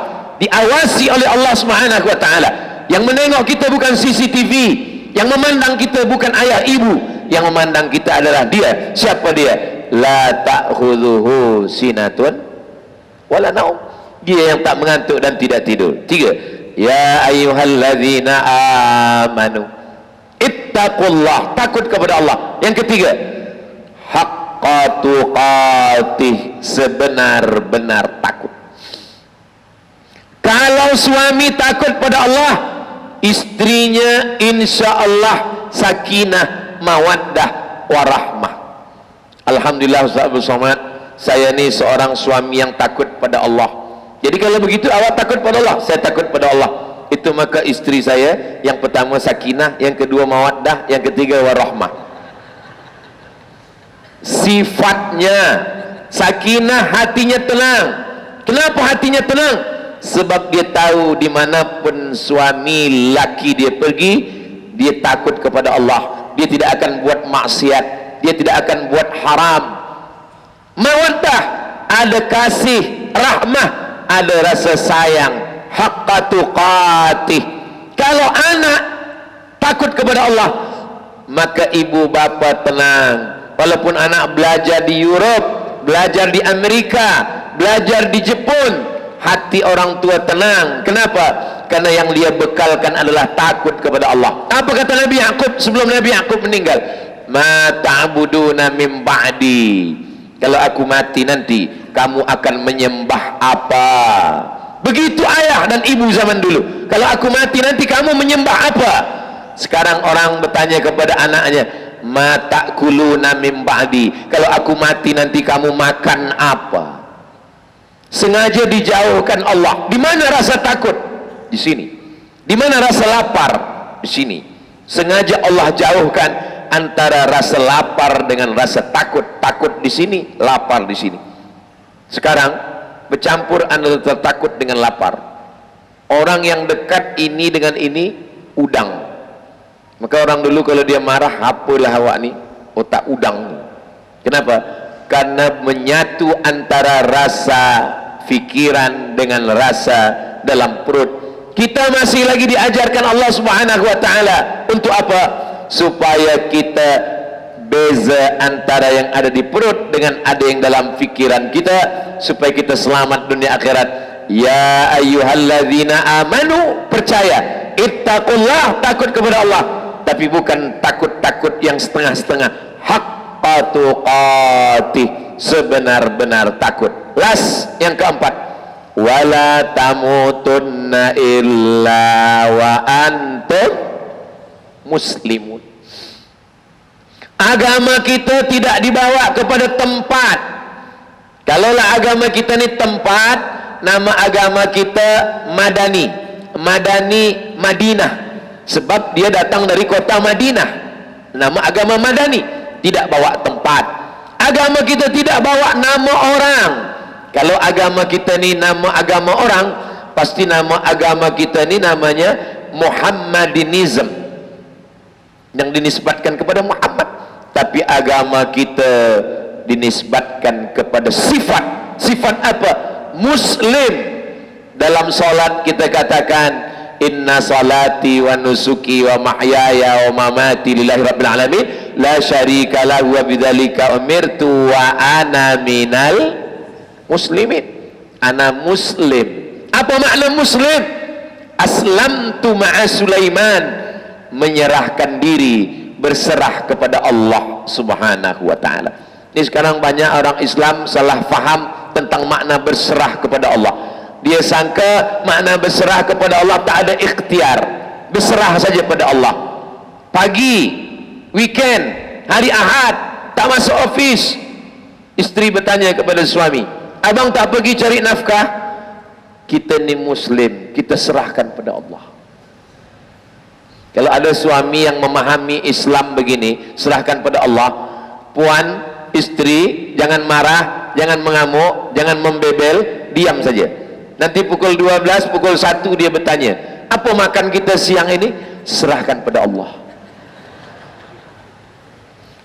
diawasi oleh Allah Subhanahu wa taala. Yang menengok kita bukan CCTV, yang memandang kita bukan ayah ibu, yang memandang kita adalah Dia. Siapa Dia? La ta'khudhuhu sinatun wala naum. Dia yang tak mengantuk dan tidak tidur. 3. Ya ayyuhalladzina amanu ittaqullah, takut kepada Allah. Yang ketiga, haqqa tuqatih, sebenar-benar takut. Kalau suami takut pada Allah, istrinya insyaallah sakinah, mawaddah, warahmah. Alhamdulillah Ustaz Abdul Somad, saya ni seorang suami yang takut pada Allah. Jadi kalau begitu awak takut pada Allah, saya takut pada Allah. Itu maka istri saya yang pertama sakinah, yang kedua mawaddah, yang ketiga warahmah. Sifatnya sakinah, hatinya tenang. Kenapa hatinya tenang? Sebab dia tahu dimanapun suami laki dia pergi, dia takut kepada Allah. Dia tidak akan buat maksiat, dia tidak akan buat haram. Mawaddah, ada kasih, rahmah, ada rasa sayang, haqqa tuqatih. Kalau anak takut kepada Allah, maka ibu bapa tenang. Walaupun anak belajar di Europe, belajar di Amerika, belajar di Jepun, hati orang tua tenang. Kenapa? Karena yang dia bekalkan adalah takut kepada Allah. Apa kata Nabi Yaqub sebelum Nabi Yaqub meninggal? Ma ta'buduna min ba'di. Kalau aku mati nanti, kamu akan menyembah apa? Begitu ayah dan ibu zaman dulu. Kalau aku mati nanti, kamu menyembah apa? Sekarang orang bertanya kepada anaknya, ma ta'kuluna min ba'di. Kalau aku mati nanti, kamu makan apa? Sengaja dijauhkan Allah. Di mana rasa takut? Di sini. Di mana rasa lapar? Di sini. Sengaja Allah jauhkan antara rasa lapar dengan rasa takut. Takut di sini, lapar di sini. Sekarang bercampur antara takut dengan lapar. Orang yang dekat ini dengan ini udang. Maka orang dulu kalau dia marah, apalah awak ni, otak udang. Kenapa? Karena menyatu antara rasa fikiran dengan rasa dalam perut. Kita masih lagi diajarkan Allah Subhanahu wa taala untuk apa? Supaya kita beza antara yang ada di perut dengan ada yang dalam fikiran kita, supaya kita selamat dunia akhirat. Ya ayyuhalladzina amanu, percaya, ittaqullah, takut kepada Allah, tapi bukan takut-takut yang setengah-setengah. Haqqa tuqatih, sebenar-benar takut. Las, yang keempat, wala tamutunna illa wa antum muslimun. Agama kita tidak dibawa kepada tempat. Kalaulah agama kita ni tempat, nama agama kita Madani. Madani Madinah, sebab dia datang dari kota Madinah. Nama agama Madani, tidak bawa tempat. Agama kita tidak bawa nama orang. Kalau agama kita ni nama agama orang, pasti nama agama kita ni namanya Muhammadinism, yang dinisbatkan kepada Muhammad. Tapi agama kita dinisbatkan kepada sifat Sifat apa? Muslim. Dalam solat kita katakan, inna salati wa nusuki wa mahyaya wa mamati lillahi rabbil alamin la syarika lahu wa bidzalika umirtu wa ana minal muslimin. Ana muslim. Apa makna muslim? Aslamtu ma'a Sulaiman, menyerahkan diri, berserah kepada Allah subhanahu wa ta'ala. Ini sekarang banyak orang Islam salah faham tentang makna berserah kepada Allah. Dia sangka makna berserah kepada Allah tak ada ikhtiar, berserah saja pada Allah. Pagi, weekend, hari Ahad, tak masuk office, isteri bertanya kepada suami, abang tak pergi cari nafkah? Kita ni Muslim, kita serahkan pada Allah. Kalau ada suami yang memahami Islam begini, serahkan pada Allah. Puan, isteri, jangan marah, jangan mengamuk, jangan membebel, diam saja. Nanti pukul 12, pukul 1 dia bertanya, apa makan kita siang ini? Serahkan pada Allah.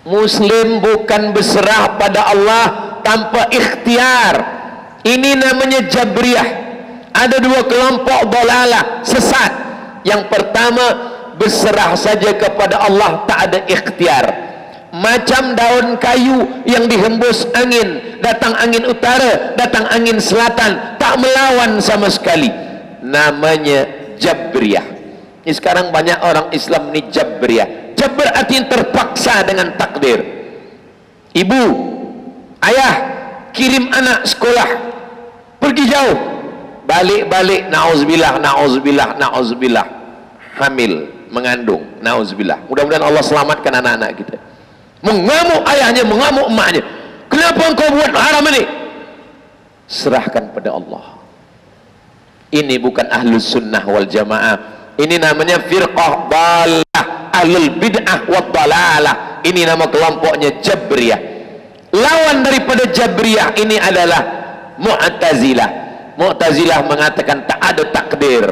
Muslim bukan berserah pada Allah tanpa ikhtiar. Ini namanya Jabriyah. Ada dua kelompok dalalah, sesat. Yang pertama, berserah saja kepada Allah, tak ada ikhtiar. Macam daun kayu yang dihembus angin, datang angin utara, datang angin selatan, tak melawan sama sekali. Namanya Jabriyah. Ini sekarang banyak orang Islam ni Jabriyah. Jabr artinya terpaksa dengan takdir. Ibu, ayah kirim anak sekolah, pergi jauh, balik-balik, na'udzubillah, na'udzubillah, na'udzubillah, hamil, mengandung, na'udzubillah. Mudah-mudahan Allah selamatkan anak-anak kita. Mengamuk ayahnya, mengamuk emaknya, kenapa engkau buat haram ini? Serahkan pada Allah. Ini bukan ahlus sunnah wal jamaah. Ini namanya firqah dalah, ahlul bid'ah wad dalalah. Ini nama kelompoknya Jabriyah. Lawan daripada Jabriyah ini adalah Mu'tazilah. Mu'tazilah mengatakan tak ada takdir,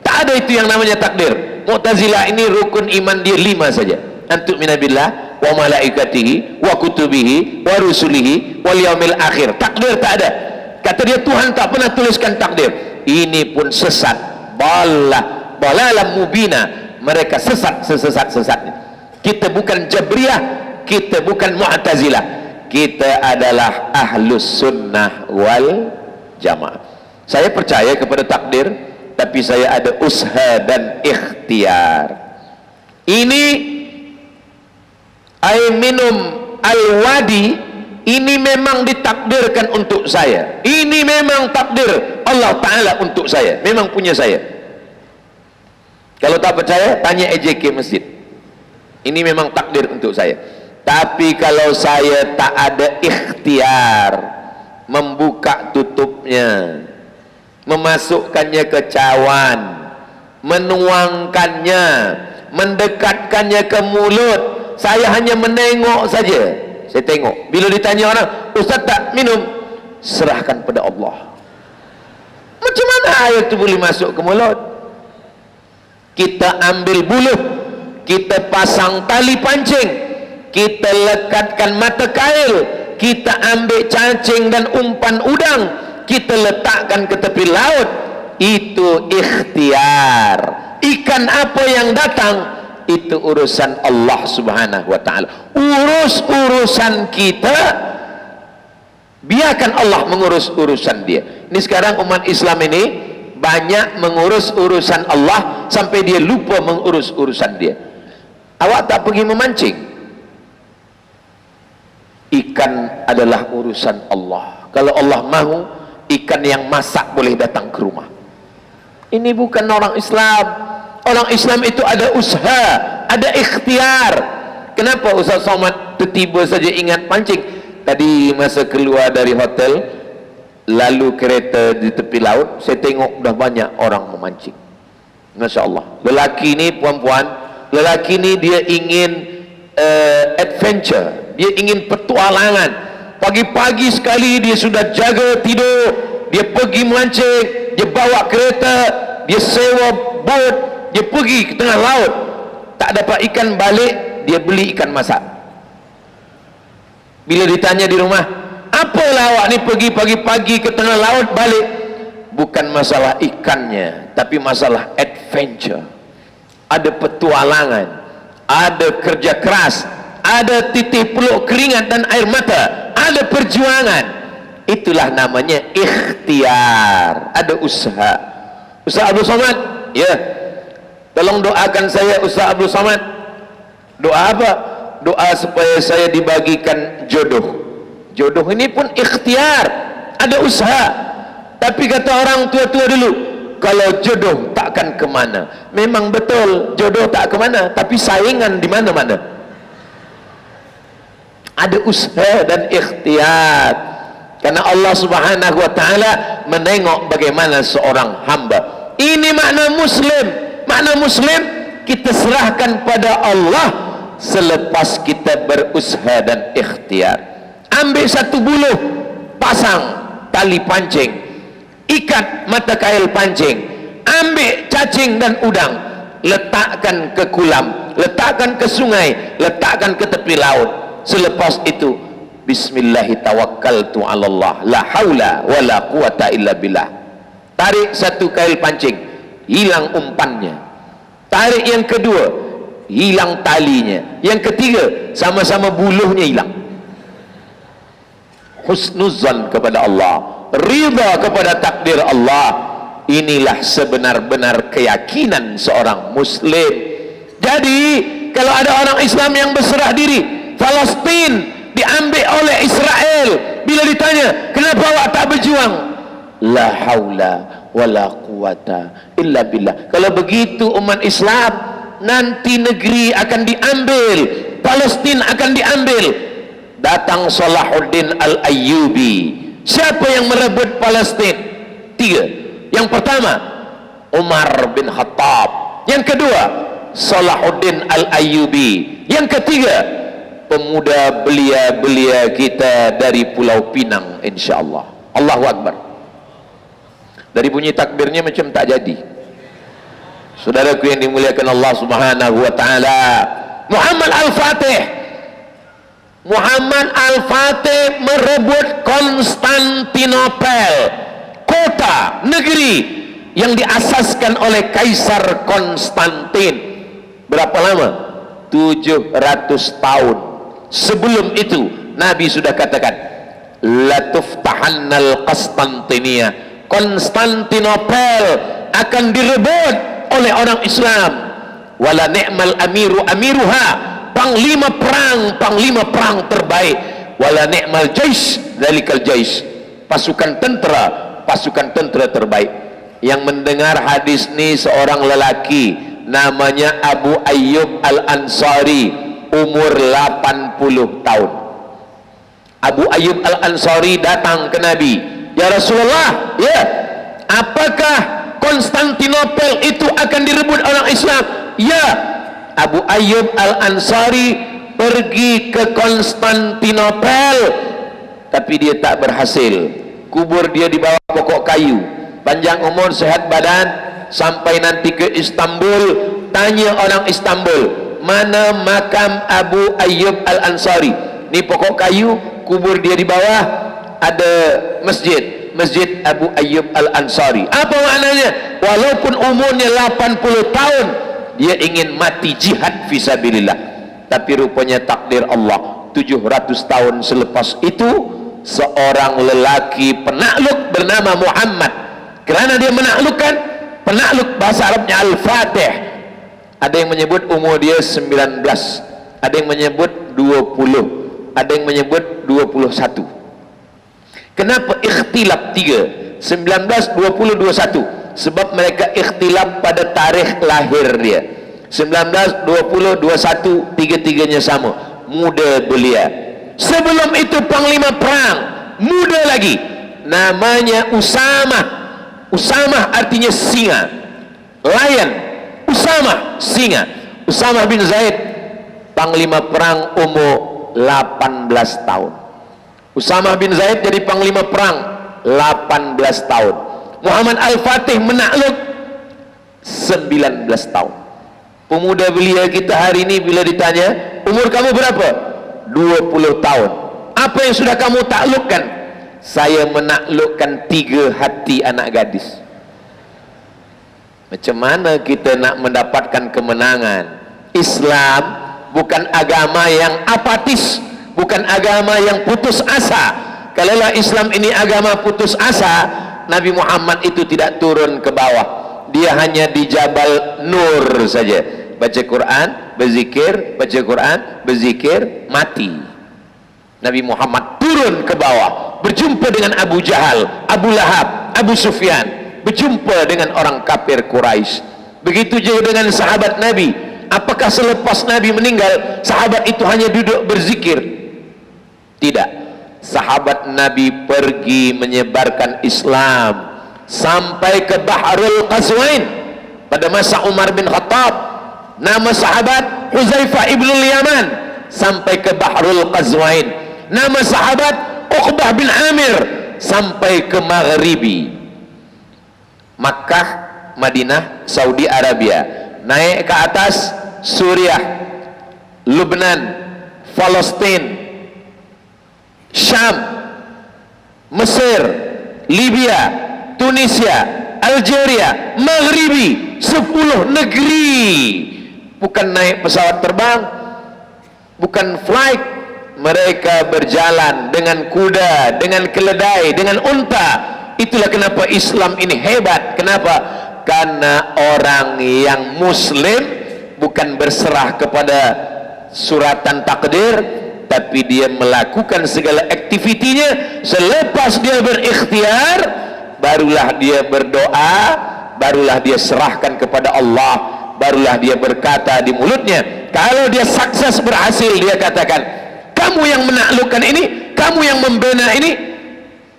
tak ada itu yang namanya takdir. Mu'tazilah ini rukun iman dia 5 saja. Antuk minabillah wa malaikatihi wa kutubihi wa rusulihi wal yaumil akhir. Takdir tak ada. Kata dia Tuhan tak pernah tuliskan takdir. Ini pun sesat, balalah mubina. Mereka sesat, sesat-sesatnya. Kita bukan Jabriyah, kita bukan Mu'tazilah, kita adalah ahlus sunnah wal jamaah. Saya percaya kepada takdir, tapi saya ada usaha dan ikhtiar. Ini air minum al-wadi, ini memang ditakdirkan untuk saya. Ini memang takdir Allah Ta'ala untuk saya, memang punya saya. Kalau tak percaya, tanya EJK Masjid. Ini memang takdir untuk saya. Tapi kalau saya tak ada ikhtiar, membuka tutupnya, memasukkannya ke cawan, menuangkannya, mendekatkannya ke mulut, saya hanya menengok saja. Saya tengok. Bila ditanya orang, Ustaz tak minum, serahkan pada Allah. Macam mana air itu boleh masuk ke mulut? Kita ambil buluh, kita pasang tali pancing, kita lekatkan mata kail, kita ambil cacing dan umpan udang, kita letakkan ke tepi laut. Itu ikhtiar. Ikan apa yang datang, itu urusan Allah subhanahu wa ta'ala. Urusan kita, biarkan Allah mengurus urusan dia. Ini sekarang umat Islam ini banyak mengurus urusan Allah sampai dia lupa mengurus urusan dia. Awak tak pergi memancing, ikan adalah urusan Allah. Kalau Allah mahu, ikan yang masak boleh datang ke rumah. Ini bukan orang Islam. Orang Islam itu ada usaha, ada ikhtiar. Kenapa Ustaz Somad tiba-tiba saja ingat pancing? Tadi masa keluar dari hotel, lalu kereta di tepi laut, saya tengok dah banyak orang memancing. Masya Allah. Lelaki ni, puan-puan, lelaki ni dia ingin adventure, dia ingin petualangan. Pagi-pagi sekali dia sudah jaga tidur, dia pergi memancing, dia bawa kereta, dia sewa boat, dia pergi ke tengah laut. Tak dapat ikan, balik dia beli ikan masak. Bila ditanya di rumah, Apalah awak ni pergi pagi-pagi ke tengah laut balik? Bukan masalah ikannya, tapi masalah adventure. Ada petualangan, ada kerja keras, ada titih peluk keringat dan air mata, ada perjuangan. Itulah namanya ikhtiar. Ada usaha. Ustaz Abdul Somad, ya, tolong doakan saya Ustaz Abdul Somad. Doa apa? Doa supaya saya dibagikan jodoh. Jodoh ini pun ikhtiar, ada usaha. Tapi kata orang tua-tua dulu, kalau jodoh takkan kemana. Memang betul, jodoh tak kemana, tapi saingan di mana-mana. Ada usaha dan ikhtiar. Karena Allah Subhanahu wa taala menengok bagaimana seorang hamba. Ini makna muslim. Makna muslim, kita serahkan pada Allah selepas kita berusaha dan ikhtiar. Ambil satu buluh, pasang tali pancing, ikat mata kail pancing, ambil cacing dan udang, letakkan ke kolam, letakkan ke sungai, letakkan ke tepi laut. Selepas itu, bismillahi tawakkaltu 'alallah, la haula wala quwata illa billah. Tarik satu kail pancing, hilang umpannya. Tarik yang kedua, hilang talinya. Yang ketiga, sama-sama buluhnya hilang. Husnuzan kepada Allah, ridha kepada takdir Allah. Inilah sebenar-benar keyakinan seorang muslim. Jadi kalau ada orang Islam yang berserah diri, Palestin diambil oleh Israel, bila ditanya kenapa awak tak berjuang, la haula wala quwata illa billah. Kalau begitu umat Islam, nanti negeri akan diambil, Palestin akan diambil. Datang Salahuddin Al-Ayyubi. Siapa yang merebut Palestin? 3. Yang pertama, Umar bin Khattab. Yang kedua, Salahuddin Al-Ayyubi. Yang ketiga, pemuda belia-belia kita dari Pulau Pinang, insyaAllah. Allahu Akbar. Dari bunyi takbirnya macam tak jadi. Saudaraku yang dimuliakan Allah Subhanahu wa taala, Muhammad Al-Fatih. Muhammad Al-Fatih merebut Konstantinopel, kota, negeri yang diasaskan oleh Kaisar Konstantin. Berapa lama? 700 tahun. Sebelum itu Nabi sudah katakan, la tuftahannal Konstantinia, Konstantinopel akan direbut oleh orang Islam. Wala ni'mal amiru amiruha, panglima perang terbaik. Wala ni'mal jais dzalikal jais, pasukan tentera terbaik. Yang mendengar hadis ini seorang lelaki namanya Abu Ayyub Al-Ansari, umur 80 tahun. Abu Ayyub Al-Ansari datang ke Nabi, ya Rasulullah, ya, apakah Konstantinopel itu akan direbut orang Islam? Ya. Abu Ayyub Al-Ansari pergi ke Konstantinopel, tapi dia tak berhasil. Kubur dia di bawah pokok kayu. Panjang umur, sehat badan, sampai nanti ke Istanbul. Tanya orang Istanbul, mana makam Abu Ayyub Al-Ansari? Ni pokok kayu, kubur dia di bawah, ada masjid, Masjid Abu Ayyub Al-Ansari. Apa maknanya? Walaupun umurnya 80 tahun, dia ingin mati jihad fisabilillah, tapi rupanya takdir Allah, 700 tahun selepas itu seorang lelaki penakluk bernama Muhammad. Kerana dia menaklukkan, penakluk bahasa Arabnya Al-Fatih. Ada yang menyebut umur dia 19, ada yang menyebut 20, ada yang menyebut 21. Kenapa ikhtilaf 3? 19, 20, 21. Sebab mereka ikhtilaf pada tarikh lahir dia. 19, 20, 21, tiga-tiganya sama, muda belia. Sebelum itu panglima perang, muda lagi, namanya Usamah. Usamah artinya singa, lion. Usamah, singa. Usamah bin Zaid, panglima perang, umur 18 tahun. Usamah bin Zaid jadi panglima perang 18 tahun. Muhammad Al-Fatih menakluk 19 tahun. Pemuda belia kita hari ini bila ditanya, umur kamu berapa? 20 tahun. Apa yang sudah kamu taklukkan? Saya menaklukkan 3 hati anak gadis. Macam mana kita nak mendapatkan kemenangan? Islam bukan agama yang apatis, bukan agama yang putus asa. Kalaulah Islam ini agama putus asa, Nabi Muhammad itu tidak turun ke bawah. Dia hanya di Jabal Nur saja, baca Quran, berzikir, baca Quran, berzikir, mati. Nabi Muhammad turun ke bawah, berjumpa dengan Abu Jahal, Abu Lahab, Abu Sufyan, berjumpa dengan orang kafir Quraisy. Begitu juga dengan sahabat Nabi. Apakah selepas Nabi meninggal, sahabat itu hanya duduk berzikir? Tidak. Sahabat Nabi pergi menyebarkan Islam sampai ke Bahrul Qazwain pada masa Umar bin Khattab. Nama sahabat Huzaifah ibn Yaman sampai ke Bahrul Qazwain. Nama sahabat Uqbah bin Amir sampai ke Maghribi. Makkah, Madinah, Saudi Arabia, naik ke atas Suriah, Lebanon, Palestina, Syam, Mesir, Libya, Tunisia, Algeria, Maghribi, 10 negeri. Bukan naik pesawat terbang, bukan flight, mereka berjalan dengan kuda, dengan keledai, dengan unta. Itulah kenapa Islam ini hebat. Kenapa? Karena orang yang muslim bukan berserah kepada suratan takdir, tapi dia melakukan segala aktivitinya. Selepas dia berikhtiar, barulah dia berdoa, barulah dia serahkan kepada Allah, barulah dia berkata di mulutnya. Kalau dia sukses, berhasil, dia katakan, kamu yang menaklukkan ini, kamu yang membina ini.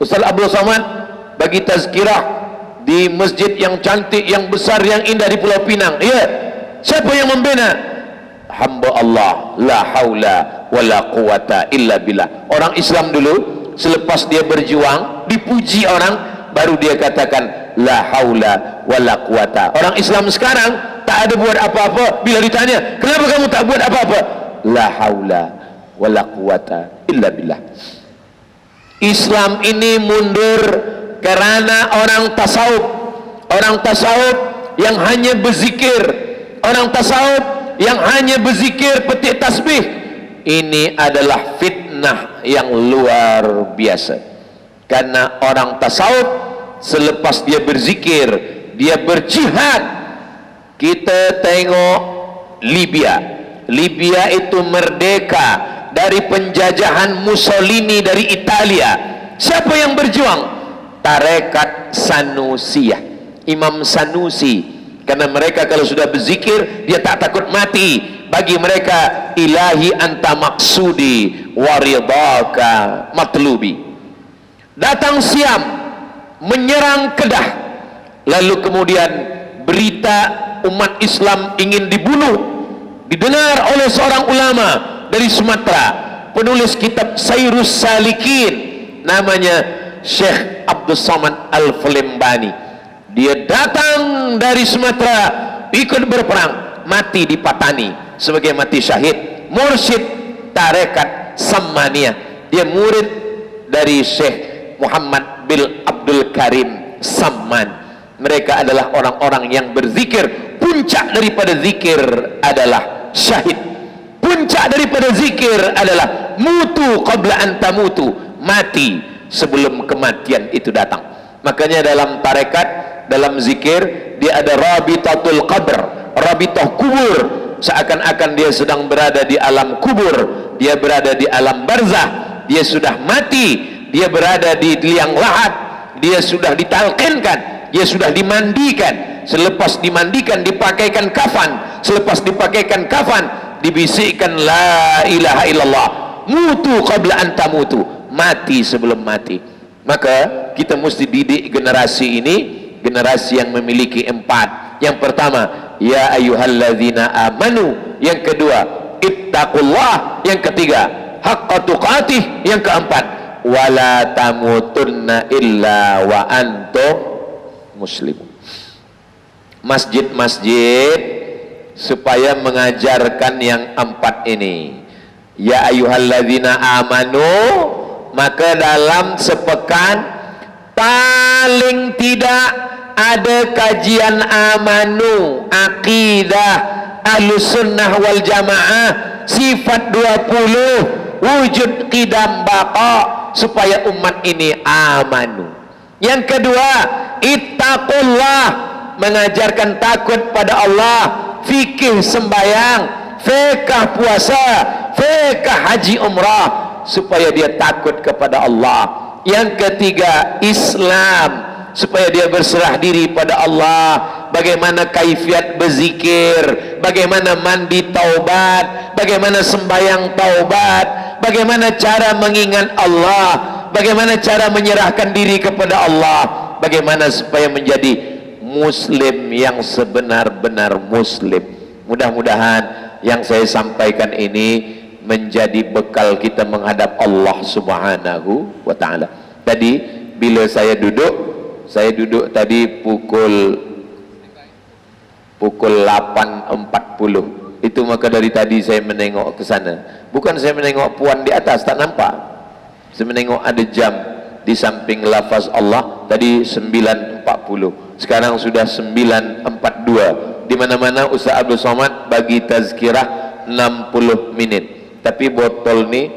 Ustaz Abdul Somad bagi tazkirah di masjid yang cantik, yang besar, yang indah di Pulau Pinang. Ya, siapa yang membina? Hamba Allah, la haula wala quwata illa billah. Orang Islam dulu selepas dia berjuang, dipuji orang, baru dia katakan la haula wala quwata. Orang Islam sekarang tak ada buat apa-apa, bila ditanya, kenapa kamu tak buat apa-apa? La haula wala quwata illa billah. Islam ini mundur karena orang tasawuf. Orang tasawuf yang hanya berzikir, orang tasawuf yang hanya berzikir, petik tasbih, ini adalah fitnah yang luar biasa. Karena orang tasawuf selepas dia berzikir, dia berjihad. Kita tengok Libya. Libya itu merdeka dari penjajahan Mussolini dari Italia. Siapa yang berjuang? Tarekat Sanusiyah, Imam Sanusi. Karena mereka kalau sudah berzikir, dia tak takut mati. Bagi mereka, ilahi anta maksudi waridaka matlubi. Datang Siam, menyerang Kedah, lalu kemudian berita umat Islam ingin dibunuh didengar oleh seorang ulama dari Sumatera, penulis kitab Sayrus Salikin, namanya Syekh Abdul Somad Al-Fulembani. Dia datang dari Sumatera, ikut berperang, mati di Patani sebagai mati syahid. Mursyid tarekat Sammaniyah, dia murid dari Syekh Muhammad bin Abdul Karim Samman. Mereka adalah orang-orang yang berzikir. Puncak daripada zikir adalah syahid. Puncak daripada zikir adalah mutu qabla an tamutu, mati sebelum kematian itu datang. Makanya dalam tarekat, dalam zikir, dia ada rabitatul qabr, rabitah kubur, seakan-akan dia sedang berada di alam kubur, dia berada di alam barzah, dia sudah mati, dia berada di liang lahat, dia sudah ditalqinkan, dia sudah dimandikan. Selepas dimandikan, dipakaikan kafan. Selepas dipakaikan kafan, dibisikkan la ilaha illallah, mutu qabla an tamutu, mati sebelum mati. Maka kita mesti didik generasi ini, generasi yang memiliki 4. Yang pertama, ya ayyuhalladzina amanu. Yang kedua, ittaqullah. Yang ketiga, haqqa tuqatih. Yang keempat, wala tamutunna illa wa antum muslimun. Masjid-masjid supaya mengajarkan yang 4 ini. Ya ayyuhalladzina amanu, maka dalam sepekan paling tidak ada kajian amanu, akidah Ahlus Sunnah wal Jamaah, sifat 20, wujud qidam baqa, supaya umat ini amanu. Yang kedua, ittaqullah, mengajarkan takut pada Allah, fikih sembayang, fikih puasa, fikih haji umrah, supaya dia takut kepada Allah. Yang ketiga, Islam, supaya dia berserah diri pada Allah, bagaimana kaifiat berzikir, bagaimana mandi taubat, bagaimana sembahyang taubat, bagaimana cara mengingat Allah, bagaimana cara menyerahkan diri kepada Allah, bagaimana supaya menjadi muslim yang sebenar-benar muslim. Mudah-mudahan yang saya sampaikan ini menjadi bekal kita menghadap Allah Subhanahu wa ta'ala. Tadi bila saya duduk tadi pukul 8.40. Itu maka dari tadi saya menengok ke sana. Bukan saya menengok puan di atas, tak nampak. Saya menengok ada jam di samping lafaz Allah. Tadi 9.40. Sekarang sudah 9.42. Di mana-mana Ustaz Abdul Somad bagi tazkirah 60 menit. Tapi botol ni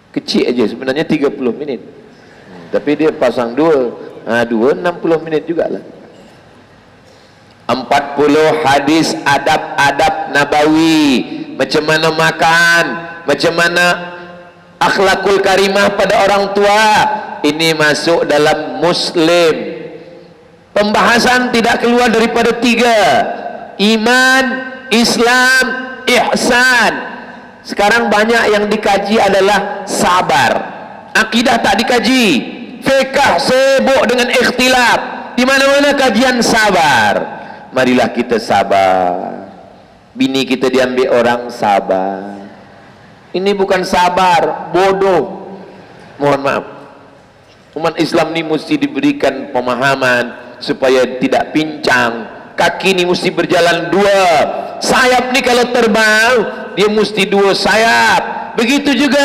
kecil aja, sebenarnya 30 menit. Tapi dia pasang dua 60 menit jugalah. 40 hadis adab-adab nabawi, macam mana makan, macam mana akhlakul karimah pada orang tua. Ini masuk dalam muslim. Pembahasan tidak keluar daripada 3: iman, Islam, ihsan. Sekarang banyak yang dikaji adalah sabar, akidah tak dikaji. Fiqh sibuk dengan ikhtilaf, di mana-mana kajian sabar. Marilah kita sabar. Bini kita diambil orang, sabar. Ini bukan sabar, bodoh. Mohon maaf. Umat Islam ni mesti diberikan pemahaman supaya tidak pincang. Kaki ni mesti berjalan 2. Sayap ni kalau terbang, dia mesti 2 sayap. Begitu juga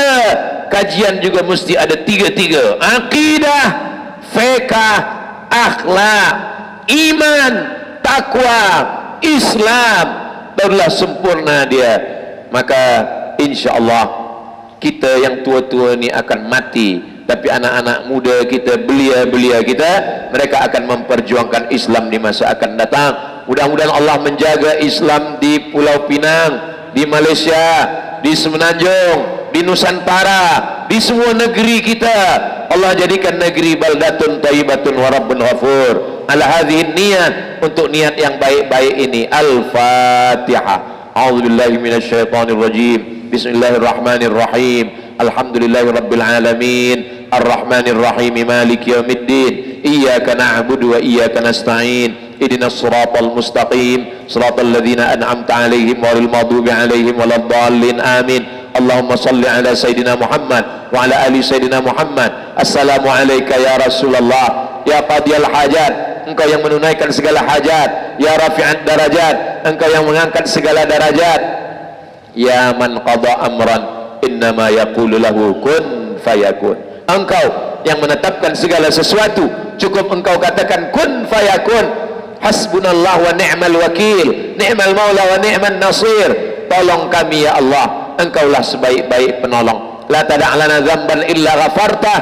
kajian juga mesti ada 3. Akidah, fiqh, akhlak, iman, takwa, Islam, barulah sempurna dia. Maka insya-Allah kita yang tua-tua ni akan mati, tapi anak-anak muda kita, belia-belia kita, mereka akan memperjuangkan Islam di masa akan datang. Mudah-mudahan Allah menjaga Islam di Pulau Pinang, di Malaysia, di Semenanjung, di Nusantara, di semua negeri kita. Allah jadikan negeri baldatun thayyibatun wa rabbun ghafur. Ala hadhihi niat, untuk niat yang baik-baik ini. Al-Fatihah. A'udzubillahi minasyaitonir rajim. Bismillahirrahmanirrahim. Alhamdulillahi rabbil alamin. Ar-Rahmanir Rahim. Maliki yaumiddin. Iyyaka na'budu wa iyyaka nasta'in. Ihdinas siratal mustaqim, siratal ladzina an'amta 'alaihim ghairil maghdubi 'alaihim waladdallin. Amin. Allahumma shalli ala sayidina Muhammad wa ala ali sayidina Muhammad. Assalamu alayka ya Rasulullah, ya qadiyal hajat, engkau yang menunaikan segala hajat, ya rafi'at darajat, engkau yang mengangkat segala darajat, ya man qada amran innama yaqulu lahu kun fayakun. Engkau yang menetapkan segala sesuatu, cukup engkau katakan kun fayakun. Hasbunallah wa ni'mal wakil, ni'mal maula wa ni'man nasir. Tolong kami ya Allah, engkaulah sebaik-baik penolong. La tada'lana dzamban illa ghafartah.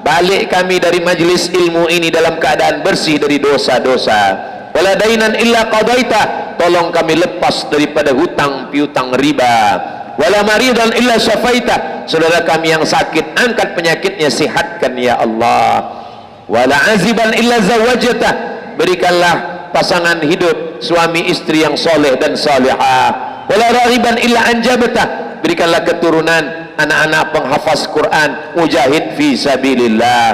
Balik kami dari majlis ilmu ini dalam keadaan bersih dari dosa-dosa. Wala dainan illa qadaita. Tolong kami lepas daripada hutang piutang riba. Wala maridan illa syafaita. Saudara kami yang sakit, angkat penyakitnya, sihatkan ya Allah. Wala aziban illa zawajata. Berikanlah pasangan hidup, suami istri yang soleh dan salihah. Wala rahiban illa anjabata. Berikanlah keturunan anak-anak penghafaz Quran, mujahid fi sabilillah.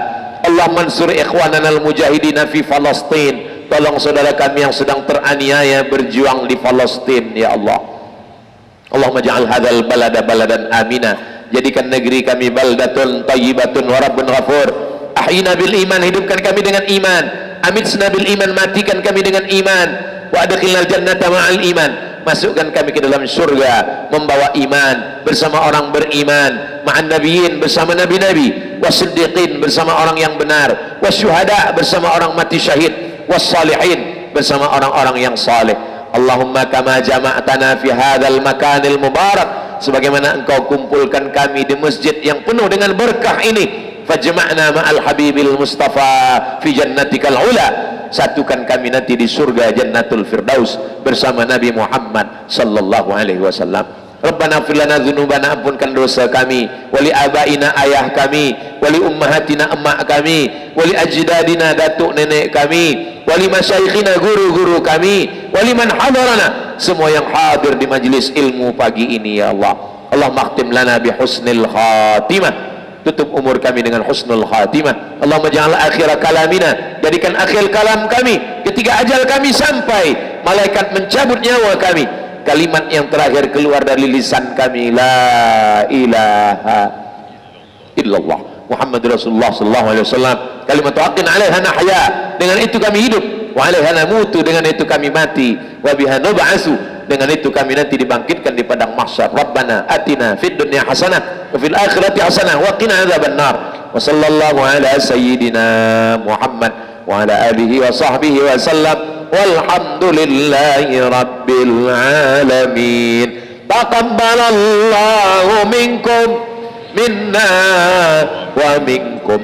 Allah mansur ikhwanana al-mujahidina fi Palestin. Tolong saudara kami yang sedang teraniaya berjuang di Palestin ya Allah. Allahumma ja'al hadzal balada baladan amina. Jadikan negeri kami baldatun thayyibatun wa rabbun ghafur. Ahyina bil iman, hidupkan kami dengan iman. Amitna bil iman, matikan kami dengan iman. Wa adkhilnal jannata ma'al iman. masukkan kami ke dalam surga membawa iman bersama orang beriman, ma'an nabiyyin bersama nabi-nabi, wasiddiqin bersama orang yang benar, wasyuhada bersama orang mati syahid, wassalihin bersama orang-orang yang saleh. Allahumma kama jama'tana fi hadzal makanil mubarak, sebagaimana engkau kumpulkan kami di masjid yang penuh dengan berkah ini, fajma'na ma'al habibil mustafa fi jannatikal ula, satukan kami nanti di surga jannatul firdaus bersama Nabi Muhammad sallallahu alaihi wasallam. Rabbana fir lana dzunubana, ampunkan dosa kami, wali abaina ayah kami, wali ummahatina emak kami, wali ajdadina datuk nenek kami, wali masyayikhina guru-guru kami, wali man hadarana, semua yang hadir di majlis ilmu pagi ini ya Allah. Allahumma khtim lana bi husnil khatimah, tutup umur kami dengan husnul khatimah. Allahumma ja'al akhir kalamina, jadikan akhir kalam kami ketika ajal kami sampai, malaikat mencabut nyawa kami, kalimat yang terakhir keluar dari lisan kami, la ilaha illallah Muhammadur Rasulullah sallallahu alaihi wasallam, kalimat haqqin 'alaiha nahya, dengan itu kami hidup, wa 'alaiha namutu, dengan itu kami mati, wa biha nub'atsu, dengan itu kami nanti dibangkitkan di padang mahsyar. Rabbana atina fid dunya hasanah wa fil akhirati hasanah wa qina adzabannar. Wa sallallahu ala sayyidina Muhammad wa ala alihi wa sahbihi wa sallam, walhamdulillahi rabbil alamin. Taqabbalallahu minkum minna wa minkum